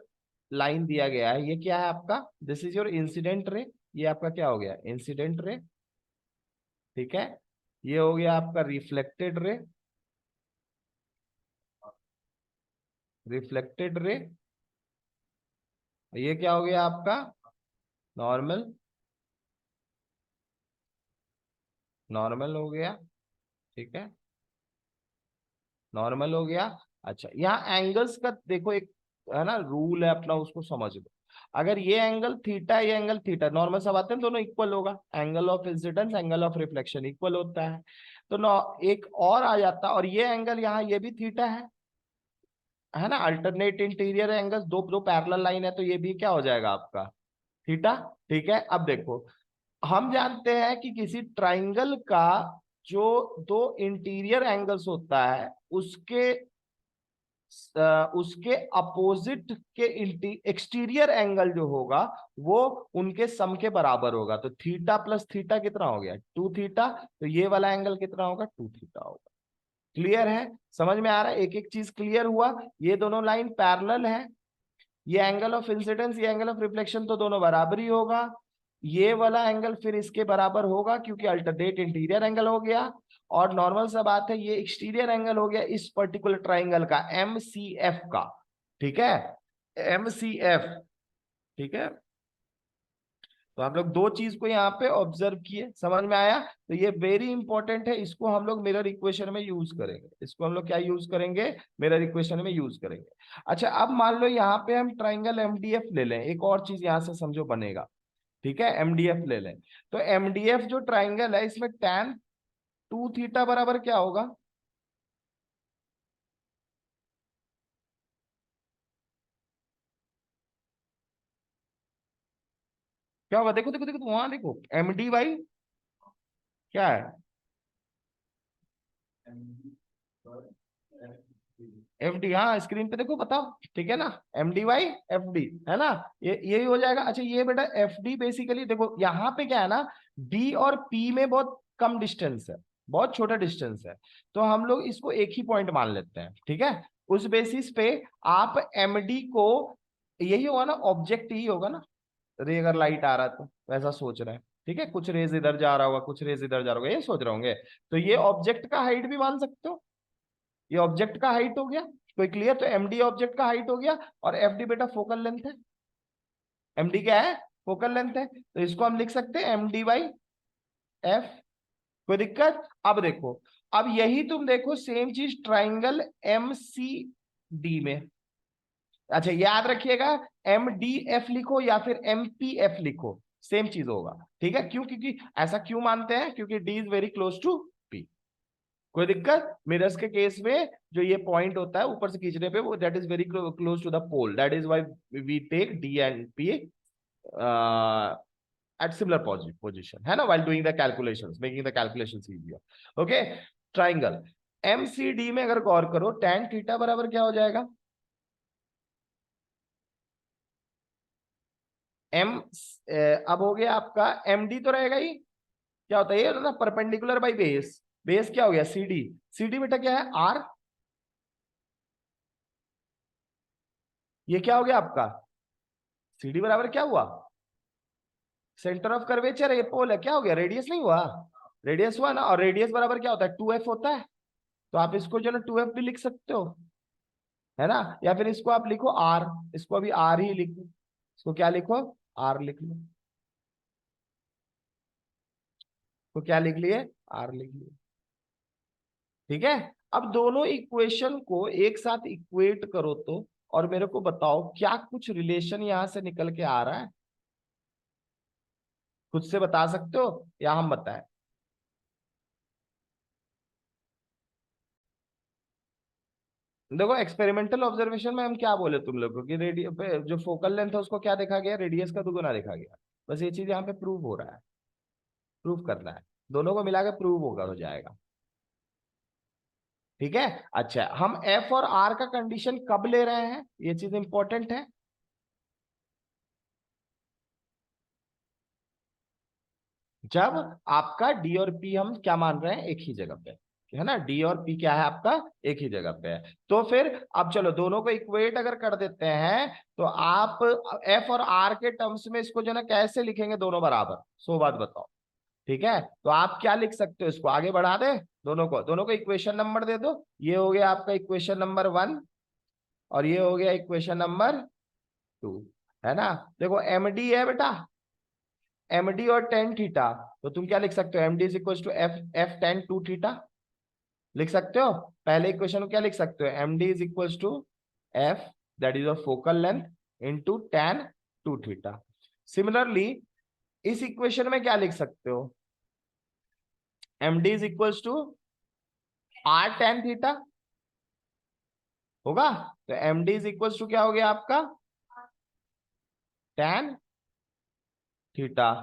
लाइन दिया गया है, ये क्या है आपका, this is your incident ray. ये आपका क्या हो गया, इंसिडेंट रे, ठीक है। ये हो गया आपका रिफ्लेक्टेड रे, रिफ्लेक्टेड रे। ये क्या हो गया आपका, नॉर्मल, नॉर्मल हो गया, ठीक है, नॉर्मल हो गया। अच्छा, यहाँ एंगल्स का देखो, एक है ना रूल है अपना, उसको समझ लो। अगर ये एंगल थीटा, ये एंगल थीटा, नॉर्मल सब आते हैं, दोनों इक्वल होगा। Angle of incidence, angle of reflection equal होता है। तो एक और आ जाता, और ये एंगल यहाँ ये भी थीटा है ना, अल्टरनेट इंटीरियर एंगल्स, दो दो पैरेलल लाइन है, तो ये भी क्या हो जाएगा आपका, थीटा, ठीक है। अब देखो, हम जानते हैं कि किसी ट्राइंगल का जो दो इंटीरियर एंगल्स होता है, उसके अपोजिट के एक्सटीरियर एंगल जो होगा, वो उनके सम के बराबर होगा। तो थीटा प्लस थीटा कितना हो गया, 2 थीटा। तो ये वाला एंगल कितना होगा, 2 थीटा होगा। क्लियर है, समझ में आ रहा है, एक एक चीज क्लियर हुआ। ये दोनों लाइन पैरेलल है, ये एंगल ऑफ इंसिडेंस, ये एंगल ऑफ रिफ्लेक्शन, तो दोनों बराबर ही होगा। ये वाला एंगल फिर इसके बराबर होगा, क्योंकि अल्टरनेट इंटीरियर एंगल हो गया। और नॉर्मल सा बात है, ये एक्सटीरियर एंगल हो गया इस पर्टिकुलर ट्राइंगल का, MCF का, ठीक है, MCF, ठीक है। तो हम लोग दो चीज को यहाँ पे ऑब्जर्व किए, समझ में आया। तो ये वेरी इंपॉर्टेंट है, इसको हम लोग मिरर इक्वेशन में यूज करेंगे। इसको हम लोग क्या यूज करेंगे, मिरर इक्वेशन में यूज करेंगे। अच्छा, अब मान लो यहाँ पे हम ट्राइंगल MDF ले लें, एक और चीज यहाँ से समझो बनेगा, ठीक है। MDF ले लें, तो MDF जो ट्राइंगल है, इसमें tan 2 थीटा बराबर क्या होगा, क्या होगा, देखो देखो देखो, वहां देखो, MDY क्या है, FD, हाँ स्क्रीन पे देखो, बताओ, ठीक है ना, MDY FD, है ना, ये यही हो जाएगा। अच्छा, ये बेटा FD बेसिकली देखो, यहाँ पे क्या है ना, D और P में बहुत कम डिस्टेंस है, बहुत छोटा डिस्टेंस है। तो हम लोग इसको एक ही पॉइंट मान लेते हैं, ठीक है। उस बेसिस पे आप एमडी को, यही होगा ना, ऑब्जेक्ट ही होगा ना, रे अगर लाइट आ रहा है तो वैसा सोच रहे हैं, ठीक है, कुछ रेज इधर जा रहा होगा, कुछ रेज इधर जा रहा होगा, ये सोच रहे होंगे, तो ये ऑब्जेक्ट का हाइट भी मान सकते हो, ये ऑब्जेक्ट का हाइट हो गया, कोई क्लियर, तो एमडी ऑब्जेक्ट का हाइट हो गया, और एफडी बेटा फोकल लेंथ है, एमडी क्या है, फोकल लेंथ है, तो इसको हम लिख सकते हैं एमडी बाई एफ, कोई दिक्कत। अब देखो, अब यही तुम देखो सेम चीज ट्राइंगल एम सी डी में, अच्छा याद रखिएगा, एम डी एफ लिखो या फिर एम पी एफ लिखो, सेम चीज होगा, ठीक है, क्यों, क्योंकि ऐसा क्यों मानते हैं, क्योंकि D is very close to P, कोई दिक्कत। मिरर्स के केस में जो ये पॉइंट होता है ऊपर से खींचने पे, वो that is very close to the pole, that is why we take D and P at similar position, है ना, while doing the calculations, making the calculations easier, okay। Triangle MCD में अगर गौर करो, tan थीटा बराबर क्या हो जाएगा, M, अब हो गया आपका एमडी तो रहेगा ही, क्या होता है ये ना, परपेंडिकुलर बाई बेस, बेस क्या हो गया सीडी, सीडी बेटा क्या है आर, ये क्या हो गया आपका, सीडी बराबर क्या हुआ, सेंटर ऑफ कर्वेचर, ये पोल है, क्या हो गया, रेडियस नहीं हुआ, रेडियस हुआ ना, और रेडियस बराबर क्या होता है, 2f होता है, तो आप इसको जो ना 2f भी लिख सकते हो, है ना, या फिर इसको आप लिखो आर, इसको अभी आर ही लिखो, इसको क्या लिखो, आर लिख लो, तो क्या लिख लिए, आर लिख लिए, ठीक है। अब दोनों इक्वेशन को एक साथ इक्वेट करो तो, और मेरे को बताओ क्या कुछ रिलेशन यहां से निकल के आ रहा है, खुद से बता सकते हो या हम बताएं, देखो एक्सपेरिमेंटल ऑब्जर्वेशन में हम क्या बोले तुम लोग को कि जो फोकल लेंथ है उसको क्या देखा गया, रेडियस का दुगुना देखा गया, बस ये चीज यहाँ पे प्रूव हो रहा है, प्रूव करना है, दोनों को मिलाकर प्रूव होगा, हो जाएगा, ठीक है। अच्छा, हम एफ और आर का कंडीशन कब ले रहे हैं, ये चीज इंपॉर्टेंट है, जब आपका डी और पी हम क्या मान रहे हैं, एक ही जगह पे है ना, डी और पी क्या है आपका, एक ही जगह पे है, तो फिर अब चलो दोनों को इक्वेट अगर कर देते हैं, तो आप एफ और आर के टर्म्स में इसको जो ना कैसे लिखेंगे, दोनों बराबर, सो बात बताओ, ठीक है, तो आप क्या लिख सकते हो, इसको आगे बढ़ा दे, दोनों को इक्वेशन नंबर दे दो, ये हो गया आपका इक्वेशन नंबर 1, और ये हो गया इक्वेशन नंबर 2, है ना। देखो एमडी है बेटा, एमडी और टेन थीटा, तो तुम क्या लिख सकते हो, MD is equal to F F tan two theta, लिख सकते हो, पहले इक्वेशन को क्या लिख सकते हो, MD is equal to F, that is a focal length, into tan two theta. Similarly इस इक्वेशन में क्या लिख सकते हो, MD is equal to R tan theta होगा, तो एमडी इज इक्वल टू क्या हो गया आपका, टेन थीटा,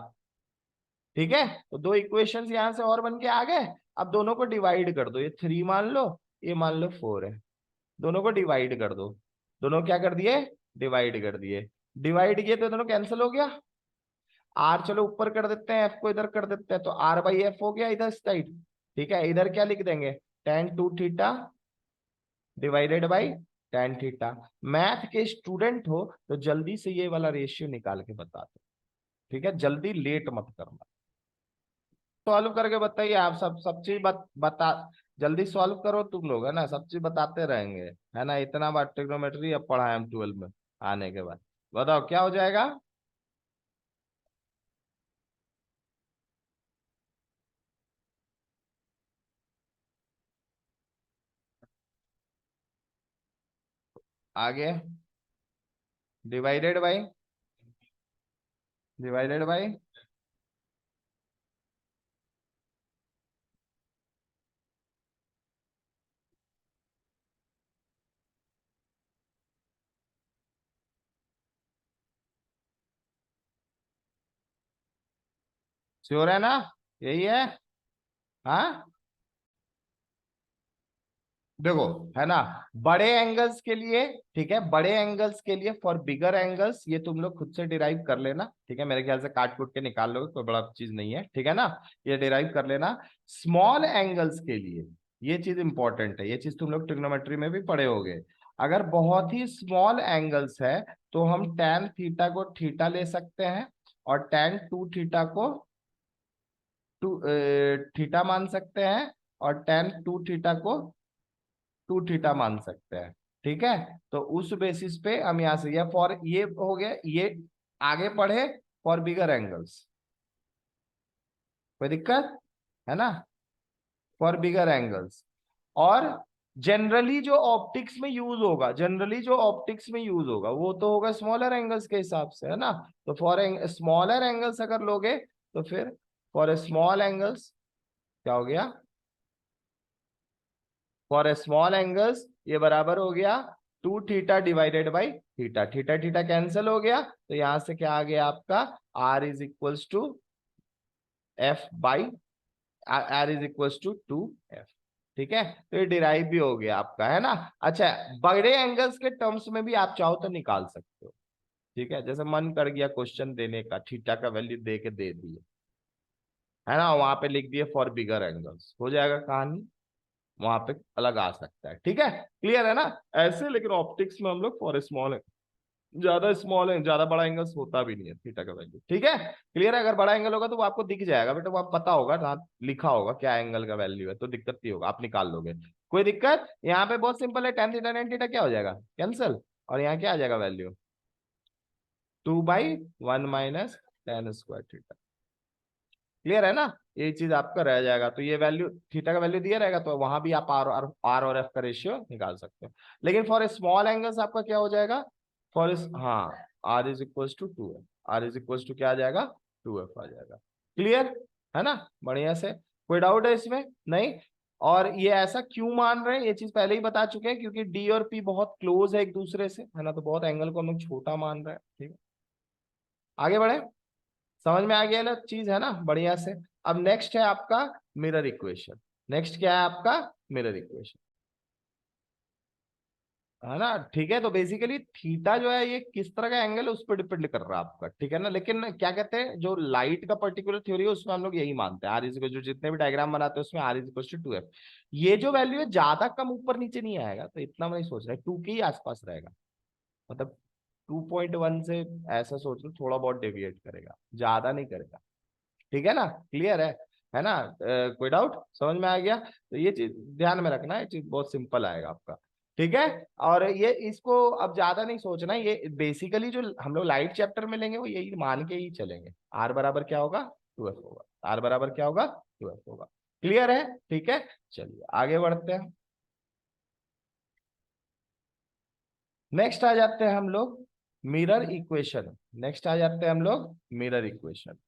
ठीक है। तो दो इक्वेशंस यहां से और बन के आ गए, अब दोनों को डिवाइड कर दो, ये 3 मान लो, ये मान लो 4 है, दोनों को डिवाइड कर दो, दोनों क्या कर दिए, डिवाइड कर दिए, डिवाइड किए तो दोनों कैंसिल हो गया, आर चलो ऊपर कर देते हैं, एफ को इधर कर देते हैं, तो आर बाई एफ हो गया इधर साइड, ठीक है, इधर क्या लिख देंगे, tan two theta divided by tan theta. Math के स्टूडेंट हो तो जल्दी से ये वाला रेशियो निकाल के बता दो, ठीक है, जल्दी लेट मत करना, सॉल्व करके बताइए, आप सब चीज बता, जल्दी सॉल्व करो तुम लोग, है ना, सब चीज बताते रहेंगे, है ना, इतना बार ट्रिग्नोमेट्री अब पढ़ा है हम 12 में आने के बाद, बताओ क्या हो जाएगा, आगे, divided by, divided by, sure है ना, यही है, हाँ, देखो, है ना, बड़े एंगल्स के लिए, ठीक है, बड़े एंगल्स के लिए, फॉर बिगर एंगल्स ये तुम लोग खुद से डिराइव कर लेना, ठीक है, मेरे ख्याल से काट कूट के निकाल लोगे, कोई बड़ा चीज नहीं है, ठीक है ना, ये डिराइव कर लेना। स्मॉल एंगल्स के लिए, ये चीज इंपॉर्टेंट है, ये चीज तुम लोग ट्रिग्नोमेट्री में भी पढ़े होगे। अगर बहुत ही स्मॉल एंगल्स है तो हम tan थीटा को थीटा ले सकते हैं और tan 2 थीटा को टू थीटा मान सकते हैं और tan 2 थीटा को 2 थीटा मान सकते हैं। ठीक है, तो उस बेसिस पे हम यहाँ से, या फॉर ये हो गया, ये आगे पढ़े फॉर बिगर एंगल्स, कोई दिक्कत है ना, फॉर बिगर एंगल्स। और जनरली जो ऑप्टिक्स में यूज होगा, जनरली जो ऑप्टिक्स में यूज होगा वो तो होगा स्मॉलर एंगल्स के हिसाब से, है ना। तो फॉर स्मॉलर एंगल्स अगर लोगे तो फिर फॉर स्मॉल एंगल्स क्या हो गया, फॉर स्मॉल एंगल्स ये बराबर हो गया 2 theta divided by theta, theta theta cancel हो गया, तो यहां से क्या आ गया आपका r is equals to F by R is equals to 2f। ठीक है, तो ये डिराइव भी हो गया आपका, है ना। अच्छा, बड़े एंगल्स के टर्म्स में भी आप चाहो तो निकाल सकते हो। ठीक है, जैसे मन कर गया क्वेश्चन देने का, थीटा का वैल्यू दे के दे दिए, है ना, वहां पे लिख दिए फॉर बिगर एंगल्स, हो जाएगा कहानी, वहां पे अलग आ सकता है। ठीक है, क्लियर है ना। ऐसे लेकिन ऑप्टिक्स में हम लोग फॉर स्मॉल है, ज्यादा स्मॉल है, ज्यादा बड़ा एंगल होता भी नहीं है थीटा का वैल्यू। ठीक है, क्लियर है। अगर बड़ा एंगल होगा तो वो आपको दिख जाएगा बेटा, वो आप पता होगा ना, लिखा होगा क्या एंगल का वैल्यू है, तो दिक्कत नहीं होगा, आप निकाल लोगे, कोई दिक्कत। यहाँ पे बहुत सिंपल है, tan थीटा tan थीटा क्या हो जाएगा, कैंसिल, और यहाँ क्या आ जाएगा value, 2/1 minus tan square theta. Clear है ना, ये चीज आपका रह जाएगा। तो ये वैल्यू थीटा का वैल्यू दिया रहेगा, तो वहां भी आप आर और एफ का रेशियो निकाल सकते हो। लेकिन फॉर स्मॉल एंगल्स आपका क्या हो जाएगा, फॉर हाँ, R is equal to 2f, R is equal to क्या आ जाएगा, 2f आ जाएगा। क्लियर है ना, बढ़िया से, कोई डाउट है इसमें, नहीं। और ये ऐसा क्यों मान रहे हैं, ये चीज पहले ही बता चुके हैं, क्योंकि डी और पी बहुत क्लोज है एक दूसरे से, है ना, तो बहुत एंगल को हम लोग छोटा मान रहे हैं। ठीक है, आगे बढ़े, समझ में आ गया ना चीज, है ना, बढ़िया से। अब नेक्स्ट है आपका मिरर इक्वेशन। नेक्स्ट क्या है आपका, मिरर इक्वेशन, है ना। ठीक है, तो बेसिकली थीटा जो है ये किस तरह का एंगल है उस पर डिपेंड कर रहा है आपका, ठीक है ना। लेकिन क्या कहते हैं, जो लाइट का पर्टिकुलर थ्योरी है उसमें हम लोग यही मानते हैं, आर इज जो जितने भी डायग्राम बनाते हैं उसमें are is equal to 2f। ये जो वैल्यू है ज्यादा कम ऊपर नीचे नहीं आएगा, तो इतना मैं नहीं सोच रहा, 2 के ही आसपास रहेगा, मतलब 2.1 से, ऐसा सोच लो, थोड़ा बहुत डेविएट करेगा, ज्यादा नहीं करेगा। ठीक है ना, क्लियर है ना। कोई डाउट, समझ में आ गया। तो ये चीज ध्यान में रखना है, ये चीज बहुत सिंपल आएगा आपका। ठीक है, और ये इसको अब ज्यादा नहीं सोचना, ये बेसिकली जो हम लोग लाइट चैप्टर में लेंगे वो यही मान के ही चलेंगे, आर बराबर क्या होगा, 2f होगा, आर बराबर क्या होगा, 2f होगा। क्लियर है, ठीक है, चलिए आगे बढ़ते हैं। नेक्स्ट आ जाते हैं हम लोग मिरर इक्वेशन, नेक्स्ट आ जाते हैं हम लोग मिरर इक्वेशन।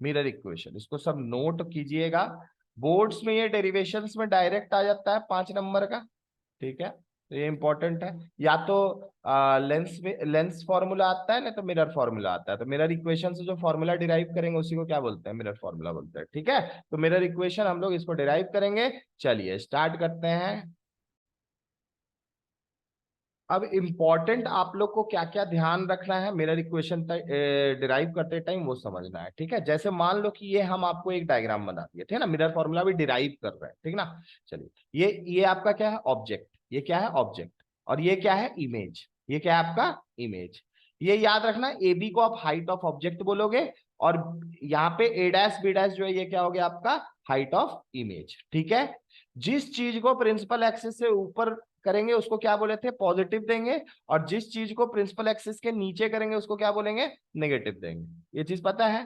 मिरर इक्वेशन, इसको सब नोट कीजिएगा, बोर्ड्स में ये डेरिवेशंस में डायरेक्ट आ जाता है 5 नंबर का। ठीक है, तो ये इंपॉर्टेंट है, या तो लेंस में लेंस फॉर्मूला आता है ना, तो मिरर फॉर्मूला आता है, तो मिरर इक्वेशन से जो फॉर्मूला डिराइव करेंगे उसी को क्या बोलते हैं, मिरर फॉर्मूला बोलते हैं। ठीक है, तो मिरर इक्वेशन हम लोग इसको डिराइव करेंगे, चलिए स्टार्ट करते हैं। अब इम्पोर्टेंट आप लोग को क्या क्या ध्यान रखना है मिरर इक्वेशन डिराइव करते टाइम, वो समझना है। ठीक है, जैसे मान लो कि ये हम आपको एक डायग्राम बना दिए, ठीक है ना, मिरर फॉर्मूला भी डिराइव कर रहे हैं, ठीक ना। चलिए, ये आपका क्या है, ऑब्जेक्ट, ये क्या है, ऑब्जेक्ट, और ये क्या है, इमेज, ये क्या है आपका, इमेज। ये याद रखना, ए बी को आप हाइट ऑफ ऑब्जेक्ट बोलोगे, और यहाँ पे ए डैश बी डैश जो है ये क्या हो गया आपका, हाइट ऑफ इमेज। ठीक है, जिस चीज को प्रिंसिपल एक्सिस से ऊपर करेंगे उसको क्या बोले थे, पॉजिटिव देंगे, और जिस चीज को प्रिंसिपल एक्सिस के नीचे करेंगे उसको क्या बोलेंगे, नेगेटिव देंगे। ये चीज पता है,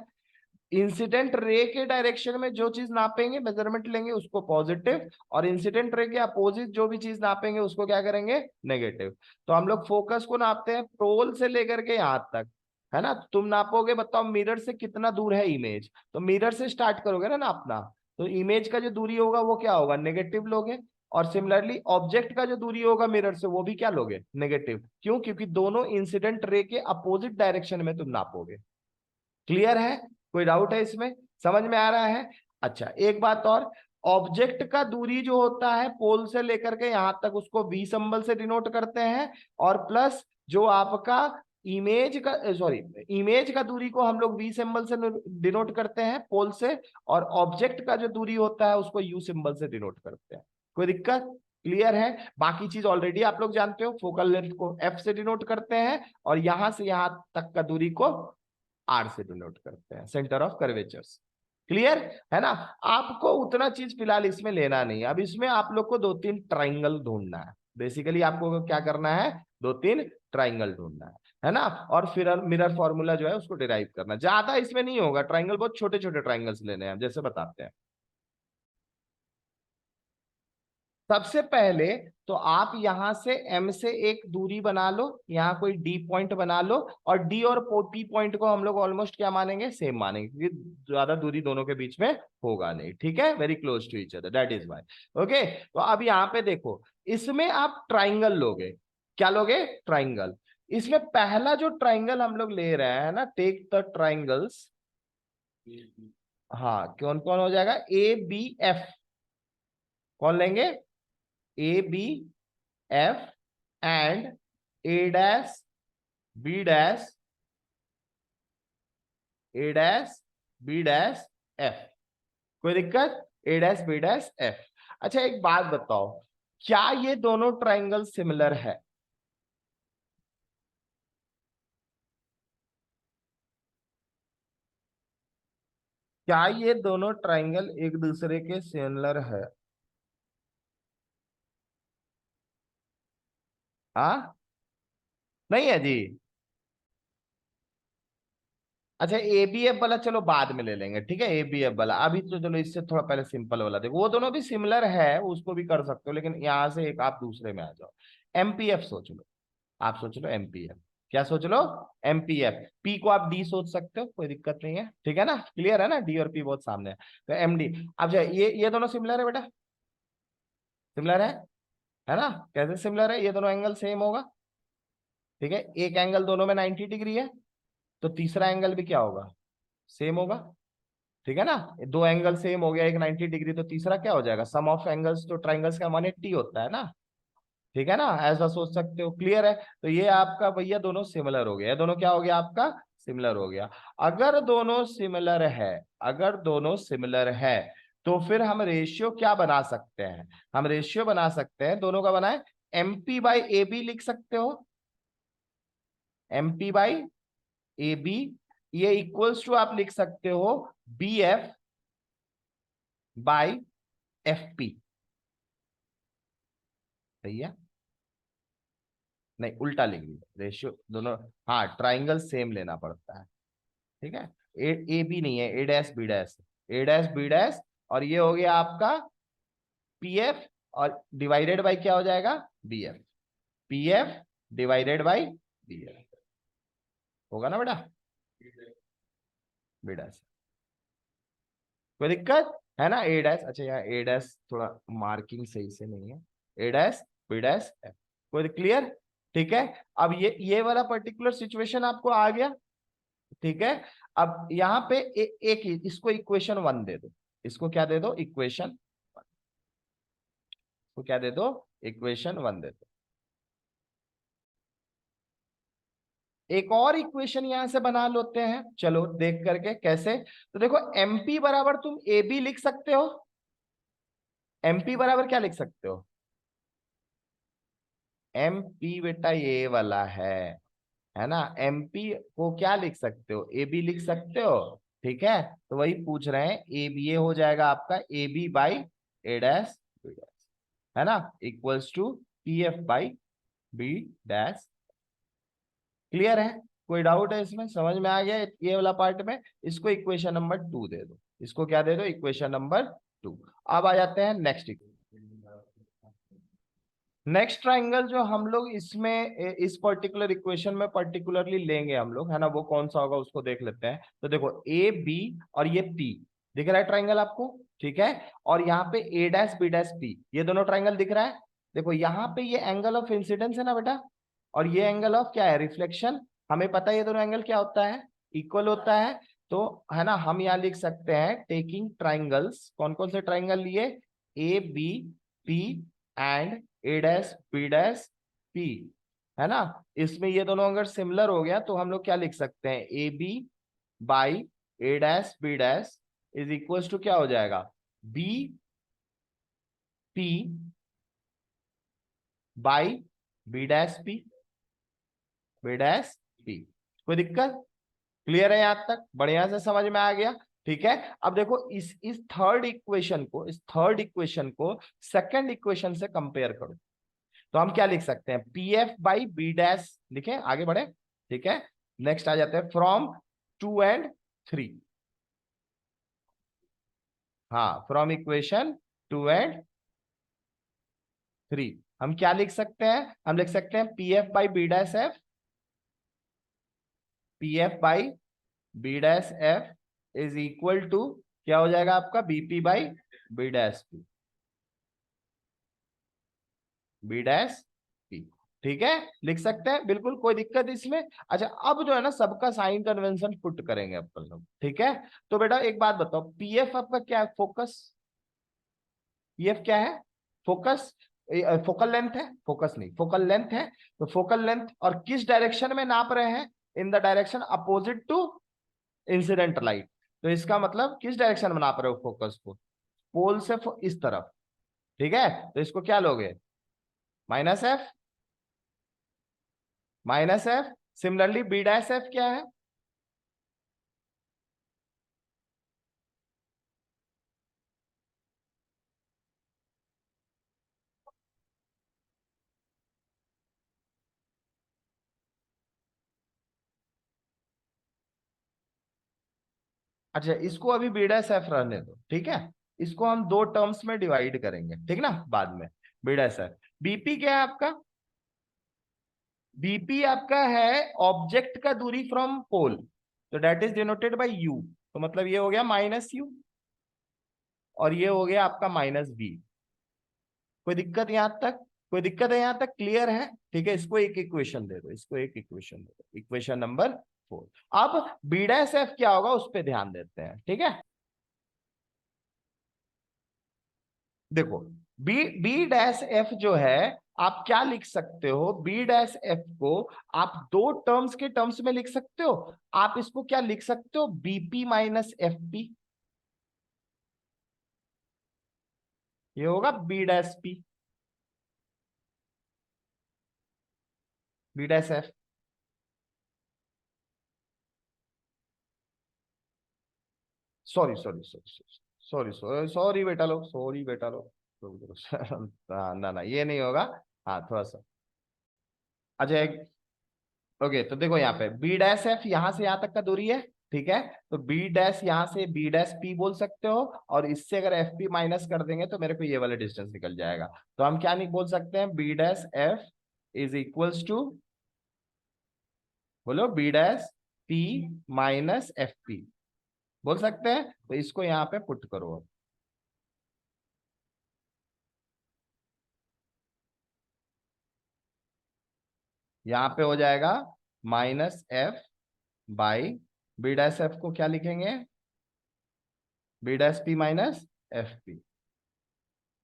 इंसिडेंट रे के डायरेक्शन में जो चीज नापेंगे, मेजरमेंट लेंगे, उसको पॉजिटिव, और इंसिडेंट रे के अपोजिट जो भी चीज नापेंगे उसको क्या करेंगे, नेगेटिव। तो हम लोग फोकस को नापते हैं पोल से लेकर के यहां तक, है ना। तुम नापोगे, बताओ मिरर से कितना दूर है इमेज, तो मिरर से स्टार्ट करोगे ना नापना, तो इमेज का जो दूरी होगा वो क्या होगा, नेगेटिव लोगे। और सिमिलरली ऑब्जेक्ट का जो दूरी होगा मिरर से वो भी क्या लोगे, नेगेटिव। क्यों, क्योंकि दोनों इंसिडेंट रे के अपोजिट डायरेक्शन में तुम नापोगे। क्लियर है, कोई डाउट है इसमें, समझ में आ रहा है। अच्छा, एक बात और, ऑब्जेक्ट का दूरी जो होता है पोल से लेकर के यहां तक उसको वी सिंबल से डिनोट करते हैं, और प्लस जो आपका इमेज का सॉरी इमेज का दूरी को हम लोग वी सिंबल से डिनोट करते हैं पोल से, और ऑब्जेक्ट का जो दूरी होता है उसको यू सिंबल से डिनोट करते हैं। कोई दिक्कत? क्लियर है? बाकी चीज ऑलरेडी आप लोग जानते हो, फोकल लेंथ को एफ से डिनोट करते हैं और यहां से यहां तक का दूरी को आर से डिनोट करते हैं, सेंटर ऑफ कर्वेचर्स। क्लियर है ना? आपको उतना चीज फिलहाल इसमें लेना नहीं है। अब इसमें आप लोग को दो तीन ट्राइंगल ढूंढना है। बेसिकली आपको क्या करना है, दो तीन ट्राइंगल ढूंढना है ना? और फिर मिरर फॉर्मूला जो है उसको डिराइव करना। ज्यादा इसमें नहीं होगा, ट्राइंगल बहुत छोटे छोटे ट्राइंगल्स लेने हैं, जैसे बताते हैं। सबसे पहले तो आप यहां से एम से एक दूरी बना लो, यहां कोई डी पॉइंट बना लो, और डी और पी पॉइंट को हम लोग ऑलमोस्ट क्या मानेंगे, सेम मानेंगे, क्योंकि ज्यादा दूरी दोनों के बीच में होगा नहीं। ठीक है, very close to each other, that is why. Okay, तो अब यहाँ पे देखो, इसमें आप ट्राइंगल लोगे। क्या लोगे? ट्राइंगल। इसमें पहला जो ट्राइंगल हम लोग ले रहे हैं ना, टेक द ट्राइंगल्स। हाँ, कौन कौन हो जाएगा? A B F. कौन लेंगे? A B F and A dash B dash, A dash B dash F. कोई दिक्कत? A dash B dash F. अच्छा, एक बात बताओ, क्या ये दोनों ट्राइंगल सिमिलर है? क्या ये दोनों ट्राइंगल एक दूसरे के सिमिलर है? हाँ, नहीं है जी। अच्छा, ए बी एफ वाला चलो बाद में ले लेंगे, ठीक है? ए बी एफ वाला अभी तो चलो, इससे थोड़ा पहले सिंपल वाला देखो। वो दोनों भी सिमिलर है, उसको भी कर सकते हो, लेकिन यहां से एक आप दूसरे में आ जाओ। एमपीएफ सोच लो। आप सोच लो एमपीएफ। क्या सोच लो? एमपीएफ। पी को आप डी सोच सकते हो, कोई दिक्कत नहीं है, ठीक है ना? क्लियर है ना? डी और पी बहुत सामने है, तो एमडी। अब जो ये दोनों सिमिलर है बेटा, सिमिलर है ना? कैसे सिमिलर है? ये दोनों एंगल सेम होगा, ठीक है? एक एंगल दोनों में 90 डिग्री है, तो तीसरा एंगल भी क्या होगा? सेम होगा, ठीक है ना? दो एंगल सेम हो गया, एक 90 डिग्री, तो तीसरा क्या हो जाएगा? सम ऑफ एंगल्स, तो ट्राइंगल्स का मान 80 होता है ना, ठीक है ना? ऐसा सोच सकते हो। क्लियर है? तो ये आपका भैया दोनों सिमिलर हो गया, ये दोनों क्या हो गया आपका? सिमिलर हो गया। अगर दोनों सिमिलर है, अगर दोनों सिमिलर है, तो फिर हम रेशियो क्या बना सकते हैं? हम रेशियो बना सकते हैं, दोनों का बनाए, एमपी बाई ए बी लिख सकते हो। एमपी बाई ए बी, ये इक्वल्स टू आप लिख सकते हो B F by F P. सही है? नहीं, उल्टा लिख दिया, रेशियो दोनों। हाँ, ट्राइंगल सेम लेना पड़ता है, ठीक है? ए बी नहीं है, A dash B dash, A dash B dash, और ये हो गया आपका पी एफ, और डिवाइडेड बाई क्या हो जाएगा? B F. P F divided by B F, होगा ना बेटा? B dash. कोई दिक्कत है ना? ए डैश, अच्छा यहाँ ए डैश थोड़ा मार्किंग सही से नहीं है, A dash B dash F. कोई क्लियर? ठीक है। अब ये वाला पर्टिकुलर सिचुएशन आपको आ गया, ठीक है? अब यहाँ पे एक ही इसको इक्वेशन वन दे दो। इसको क्या दे दो? इक्वेशन। तो क्या दे दो? इक्वेशन वन दे दो। एक और इक्वेशन यहां से बना लेते हैं, चलो देख करके कैसे। तो देखो, एमपी बराबर तुम ए बी लिख सकते हो। एमपी बराबर क्या लिख सकते हो? एमपी बेटा ये वाला है ना? एमपी को क्या लिख सकते हो? ए बी लिख सकते हो, ठीक है? तो वही पूछ रहे हैं, ए बी ये हो जाएगा आपका A B by A dash B dash, है ना? Equals to P F by B dash. Clear है? कोई डाउट है इसमें? समझ में आ गया ये वाला पार्ट में? इसको इक्वेशन नंबर टू दे दो। इसको क्या दे दो? Equation number two. अब आ जाते हैं नेक्स्ट। नेक्स्ट ट्राइंगल जो हम लोग इसमें इस पर्टिकुलर इक्वेशन में पर्टिकुलरली लेंगे हम लोग, है ना, वो कौन सा होगा उसको देख लेते हैं। तो देखो, ए बी और ये पी दिख रहा है ट्राइंगल आपको, ठीक है? और यहाँ पे ए डैश बी डैश पी, ये दोनों ट्राइंगल दिख रहा है। देखो यहाँ पे ये एंगल ऑफ इंसिडेंस है ना बेटा, और ये एंगल ऑफ क्या है? रिफ्लेक्शन। हमें पता है ये दोनों एंगल क्या होता है? इक्वल होता है। तो है ना, हम यहाँ लिख सकते हैं टेकिंग ट्राइंगल्स, कौन कौन से ट्राइंगल लिए? A B P and A dash B dash P, है ना। इसमें ये दोनों अगर सिमिलर हो गया तो हम लोग क्या लिख सकते हैं, A B by A dash B dash is equal to क्या हो जाएगा, B P by B dash P, B dash P. कोई दिक्कत, क्लियर है यहां तक, बढ़िया से समझ में आ गया। ठीक है, अब देखो इस थर्ड इक्वेशन को, इस थर्ड इक्वेशन को सेकंड इक्वेशन से कंपेयर करो। तो हम क्या लिख सकते हैं, P F by B dash लिखे, आगे बढ़े। ठीक है, नेक्स्ट आ जाते हैं फ्रॉम 2 and 3। हाँ, फ्रॉम इक्वेशन 2 and 3 हम क्या लिख सकते हैं, हम लिख सकते हैं P F by B dash F, P F by B dash F is equal to क्या हो जाएगा आपका, BP by B dash P, B dash P. ठीक है, लिख सकते हैं, बिल्कुल कोई दिक्कत इसमें। अच्छा, अब जो है ना सबका साइन कन्वेंशन पुट करेंगे अपन लोग। ठीक है, तो बेटा एक बात बताओ, पीएफ आपका क्या है, फोकस। पीएफ क्या है, फोकस, फोकल लेंथ है, फोकस नहीं फोकल लेंथ है। तो फोकल लेंथ और किस डायरेक्शन में नाप रहे हैं, in the direction opposite to incident light. तो इसका मतलब किस डायरेक्शन में नाप रहे हो फोकस को, पोल से इस तरफ। ठीक है, तो इसको क्या लोगे, minus F, minus F. Similarly B dash F क्या है, अच्छा इसको अभी बी डैश एफ रहने दो। ठीक है, इसको हम दो टर्म्स में डिवाइड करेंगे, ठीक ना, बाद में। बी डैश एफ, बीपी क्या है आपका, बीपी आपका है ऑब्जेक्ट का दूरी फ्रॉम पोल, तो that is denoted by U. तो मतलब ये हो गया माइनस यू, और ये हो गया आपका माइनस बी। कोई दिक्कत यहां तक, कोई दिक्कत है यहां तक, क्लियर है। ठीक है, इसको एक इक्वेशन दे दो, इसको एक इक्वेशन दे दो, इक्वेशन नंबर 4। अब बी डैश एफ क्या होगा उस पर ध्यान देते हैं। ठीक है, देखो बी बी डैश एफ जो है, आप क्या लिख सकते हो, बी डैश एफ को आप दो टर्म्स के टर्म्स में लिख सकते हो। आप इसको क्या लिख सकते हो, बीपी माइनस एफ पी, ये होगा B dash P, B dash F. Sorry sorry sorry sorry sorry sorry बेटा लोग, सॉरी बेटा लोग, ना ना ये नहीं होगा। हाँ थोड़ा सा, अच्छा एक, ओके तो देखो यहाँ पे बी डैश एफ यहाँ से यहाँ तक का दूरी है। ठीक है, तो बी डैश यहाँ से बी डैश पी बोल सकते हो, और इससे अगर एफ पी माइनस कर देंगे तो मेरे को ये वाला डिस्टेंस निकल जाएगा। तो हम क्या नहीं बोल सकते हैं, B dash F is equals to, बोलो B dash P minus F P बोल सकते हैं। तो इसको यहाँ पे पुट करो, यहाँ पे हो जाएगा minus F by B dash F को क्या लिखेंगे, B dash P minus F P,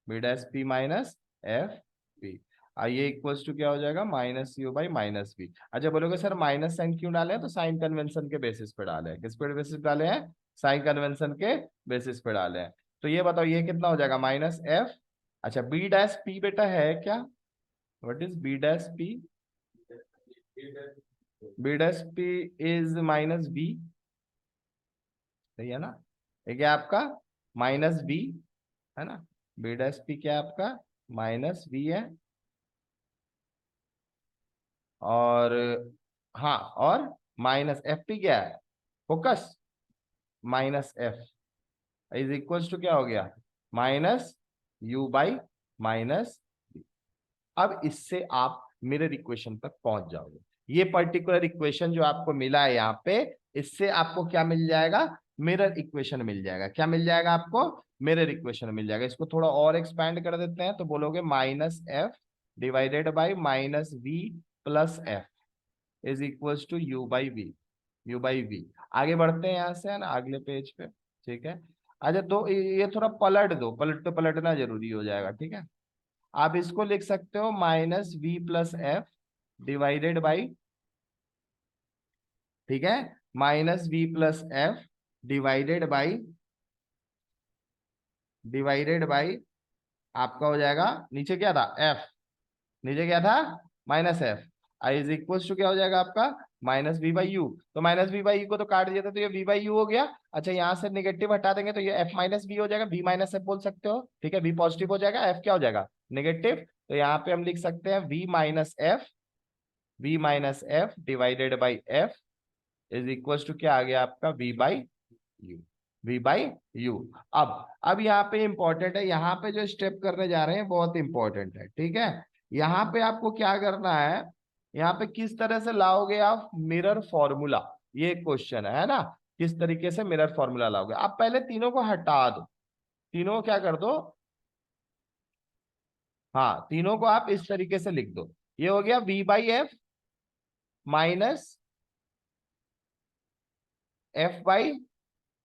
B dash P minus F P. ये इक्वल्स टू क्या हो जाएगा, minus U by minus B. अच्छा बोलोगे सर माइनस साइन क्यों डाले हैं, तो साइन कन्वेंशन के बेसिस पे डाले हैं। किस पे बेसिस पे डाले हैं, साइन कन्वेंशन के बेसिस पे डाले हैं। तो ये बताओ ये कितना हो जाएगा, माइनस एफ। अच्छा बी डैश पी बेटा है क्या, what is B dash P, B dash P is minus B, सही है ना। ये क्या है आपका, माइनस बी, है ना। बी डैश पी क्या है आपका, माइनस बी है। और हाँ, और माइनस एफ पी क्या है, focus, minus F is equals to क्या हो गया, माइनस यू बाई माइनस। अब इससे आप मिरर इक्वेशन तक पहुंच जाओगे। ये पर्टिकुलर इक्वेशन जो आपको मिला है यहाँ पे, इससे आपको क्या मिल जाएगा, मिरर इक्वेशन मिल जाएगा। क्या मिल जाएगा आपको, मिरर इक्वेशन मिल जाएगा। इसको थोड़ा और एक्सपैंड कर देते हैं, तो बोलोगे minus F divided by minus V plus F is equals to U by V, U by V. आगे बढ़ते हैं यहाँ से, है ना, अगले पेज पे। ठीक है, अच्छा तो ये थोड़ा पलट दो, पलट तो पलटना जरूरी हो जाएगा। ठीक है, आप इसको लिख सकते हो minus V plus F divided by, ठीक है, minus V plus F divided by आपका हो जाएगा, नीचे क्या था एफ, नीचे क्या था minus F, I is equal to क्या हो जाएगा आपका माइनस वी बाई यू। तो माइनस वी बाई यू को तो काट दिया था, तो ये वी बाई यू हो गया। अच्छा यहाँ से नेगेटिव हटा देंगे तो ये एफ माइनस बी हो जाएगा, बी माइनस एफ बोल सकते हो, ठीक है, बी पॉजिटिव हो जाएगा, एफ क्या हो जाएगा नेगेटिव। तो यहाँ पे हम लिख सकते हैं V minus F divided by F is equal to क्या आ गया आपका V by U, V by U. अब यहाँ पे इंपॉर्टेंट है, यहाँ पे जो स्टेप करने जा रहे हैं बहुत इंपॉर्टेंट है, ठीक है। यहाँ पे आपको क्या करना है, यहाँ पे किस तरह से लाओगे आप मिरर फॉर्मूला, ये क्वेश्चन है ना, किस तरीके से मिरर फॉर्मूला लाओगे। आप पहले तीनों को हटा दो, तीनों को क्या कर दो, हाँ तीनों को आप इस तरीके से लिख दो। ये हो गया V by F minus F by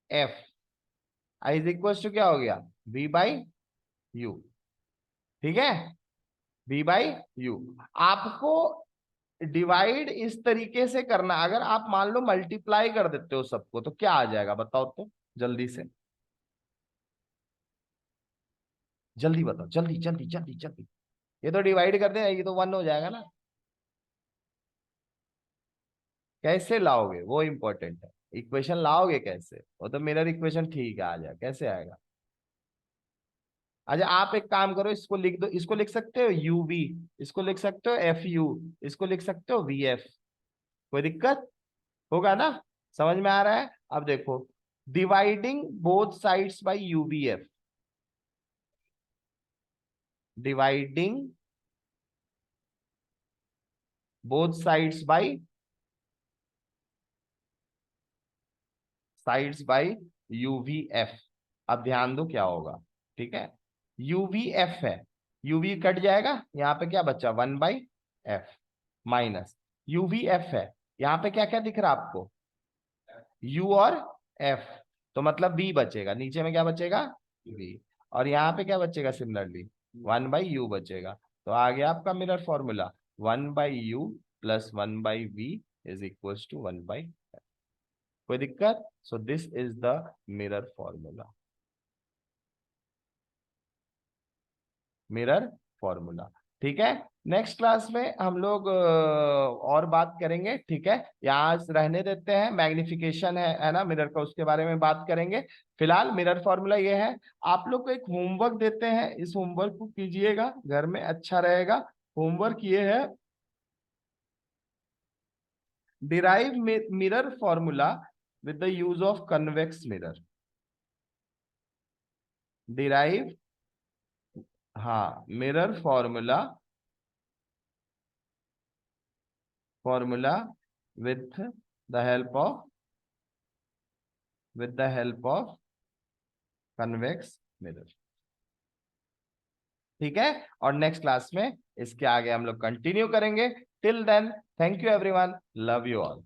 F I is equal to क्या हो गया वी बाई यू, ठीक है, वी बाई यू। आपको डिवाइड इस तरीके से करना, अगर आप मान लो मल्टीप्लाई कर देते हो सबको तो क्या आ जाएगा बताओ तो, जल्दी से, जल्दी बताओ, जल्दी जल्दी जल्दी जल्दी। ये तो डिवाइड कर दे, ये तो वन हो जाएगा ना। कैसे लाओगे वो इंपॉर्टेंट है, इक्वेशन लाओगे कैसे, वो तो मिरर इक्वेशन ठीक है, आ जाए कैसे आएगा। अच्छा आप एक काम करो, इसको लिख दो, इसको लिख सकते हो यू वी, इसको लिख सकते हो एफ यू, इसको लिख सकते हो वी एफ, कोई दिक्कत होगा ना, समझ में आ रहा है। अब देखो dividing both sides by you V F, dividing both sides by UV F. अब ध्यान दो क्या होगा, ठीक है, यूवी एफ है, यूवी कट जाएगा, यहाँ पे क्या बचा one by F minus UV F है, यहाँ पे क्या क्या दिख रहा है आपको यू और एफ, तो मतलब बी बचेगा, नीचे में क्या बचेगा बी, और यहाँ पे क्या बचेगा सिमिलरली वन बाई यू बचेगा। तो आ गया आपका mirror formula, one by U plus one by V is equal to one by, कोई दिक्कत। So this is the mirror formula, mirror formula, ठीक है। नेक्स्ट क्लास में हम लोग और बात करेंगे, ठीक है, यहाँ रहने देते हैं, मैग्निफिकेशन है ना मिरर का, उसके बारे में बात करेंगे। फिलहाल मिरर फॉर्मूला ये है। आप लोग को एक होमवर्क देते हैं, इस होमवर्क को कीजिएगा घर में, अच्छा रहेगा। होमवर्क ये है, derive mirror formula with the use of convex mirror, derive, हाँ mirror formula with the help of convex mirror, ठीक है। और नेक्स्ट क्लास में इसके आगे हम लोग कंटिन्यू करेंगे। Till then thank you everyone, love you all.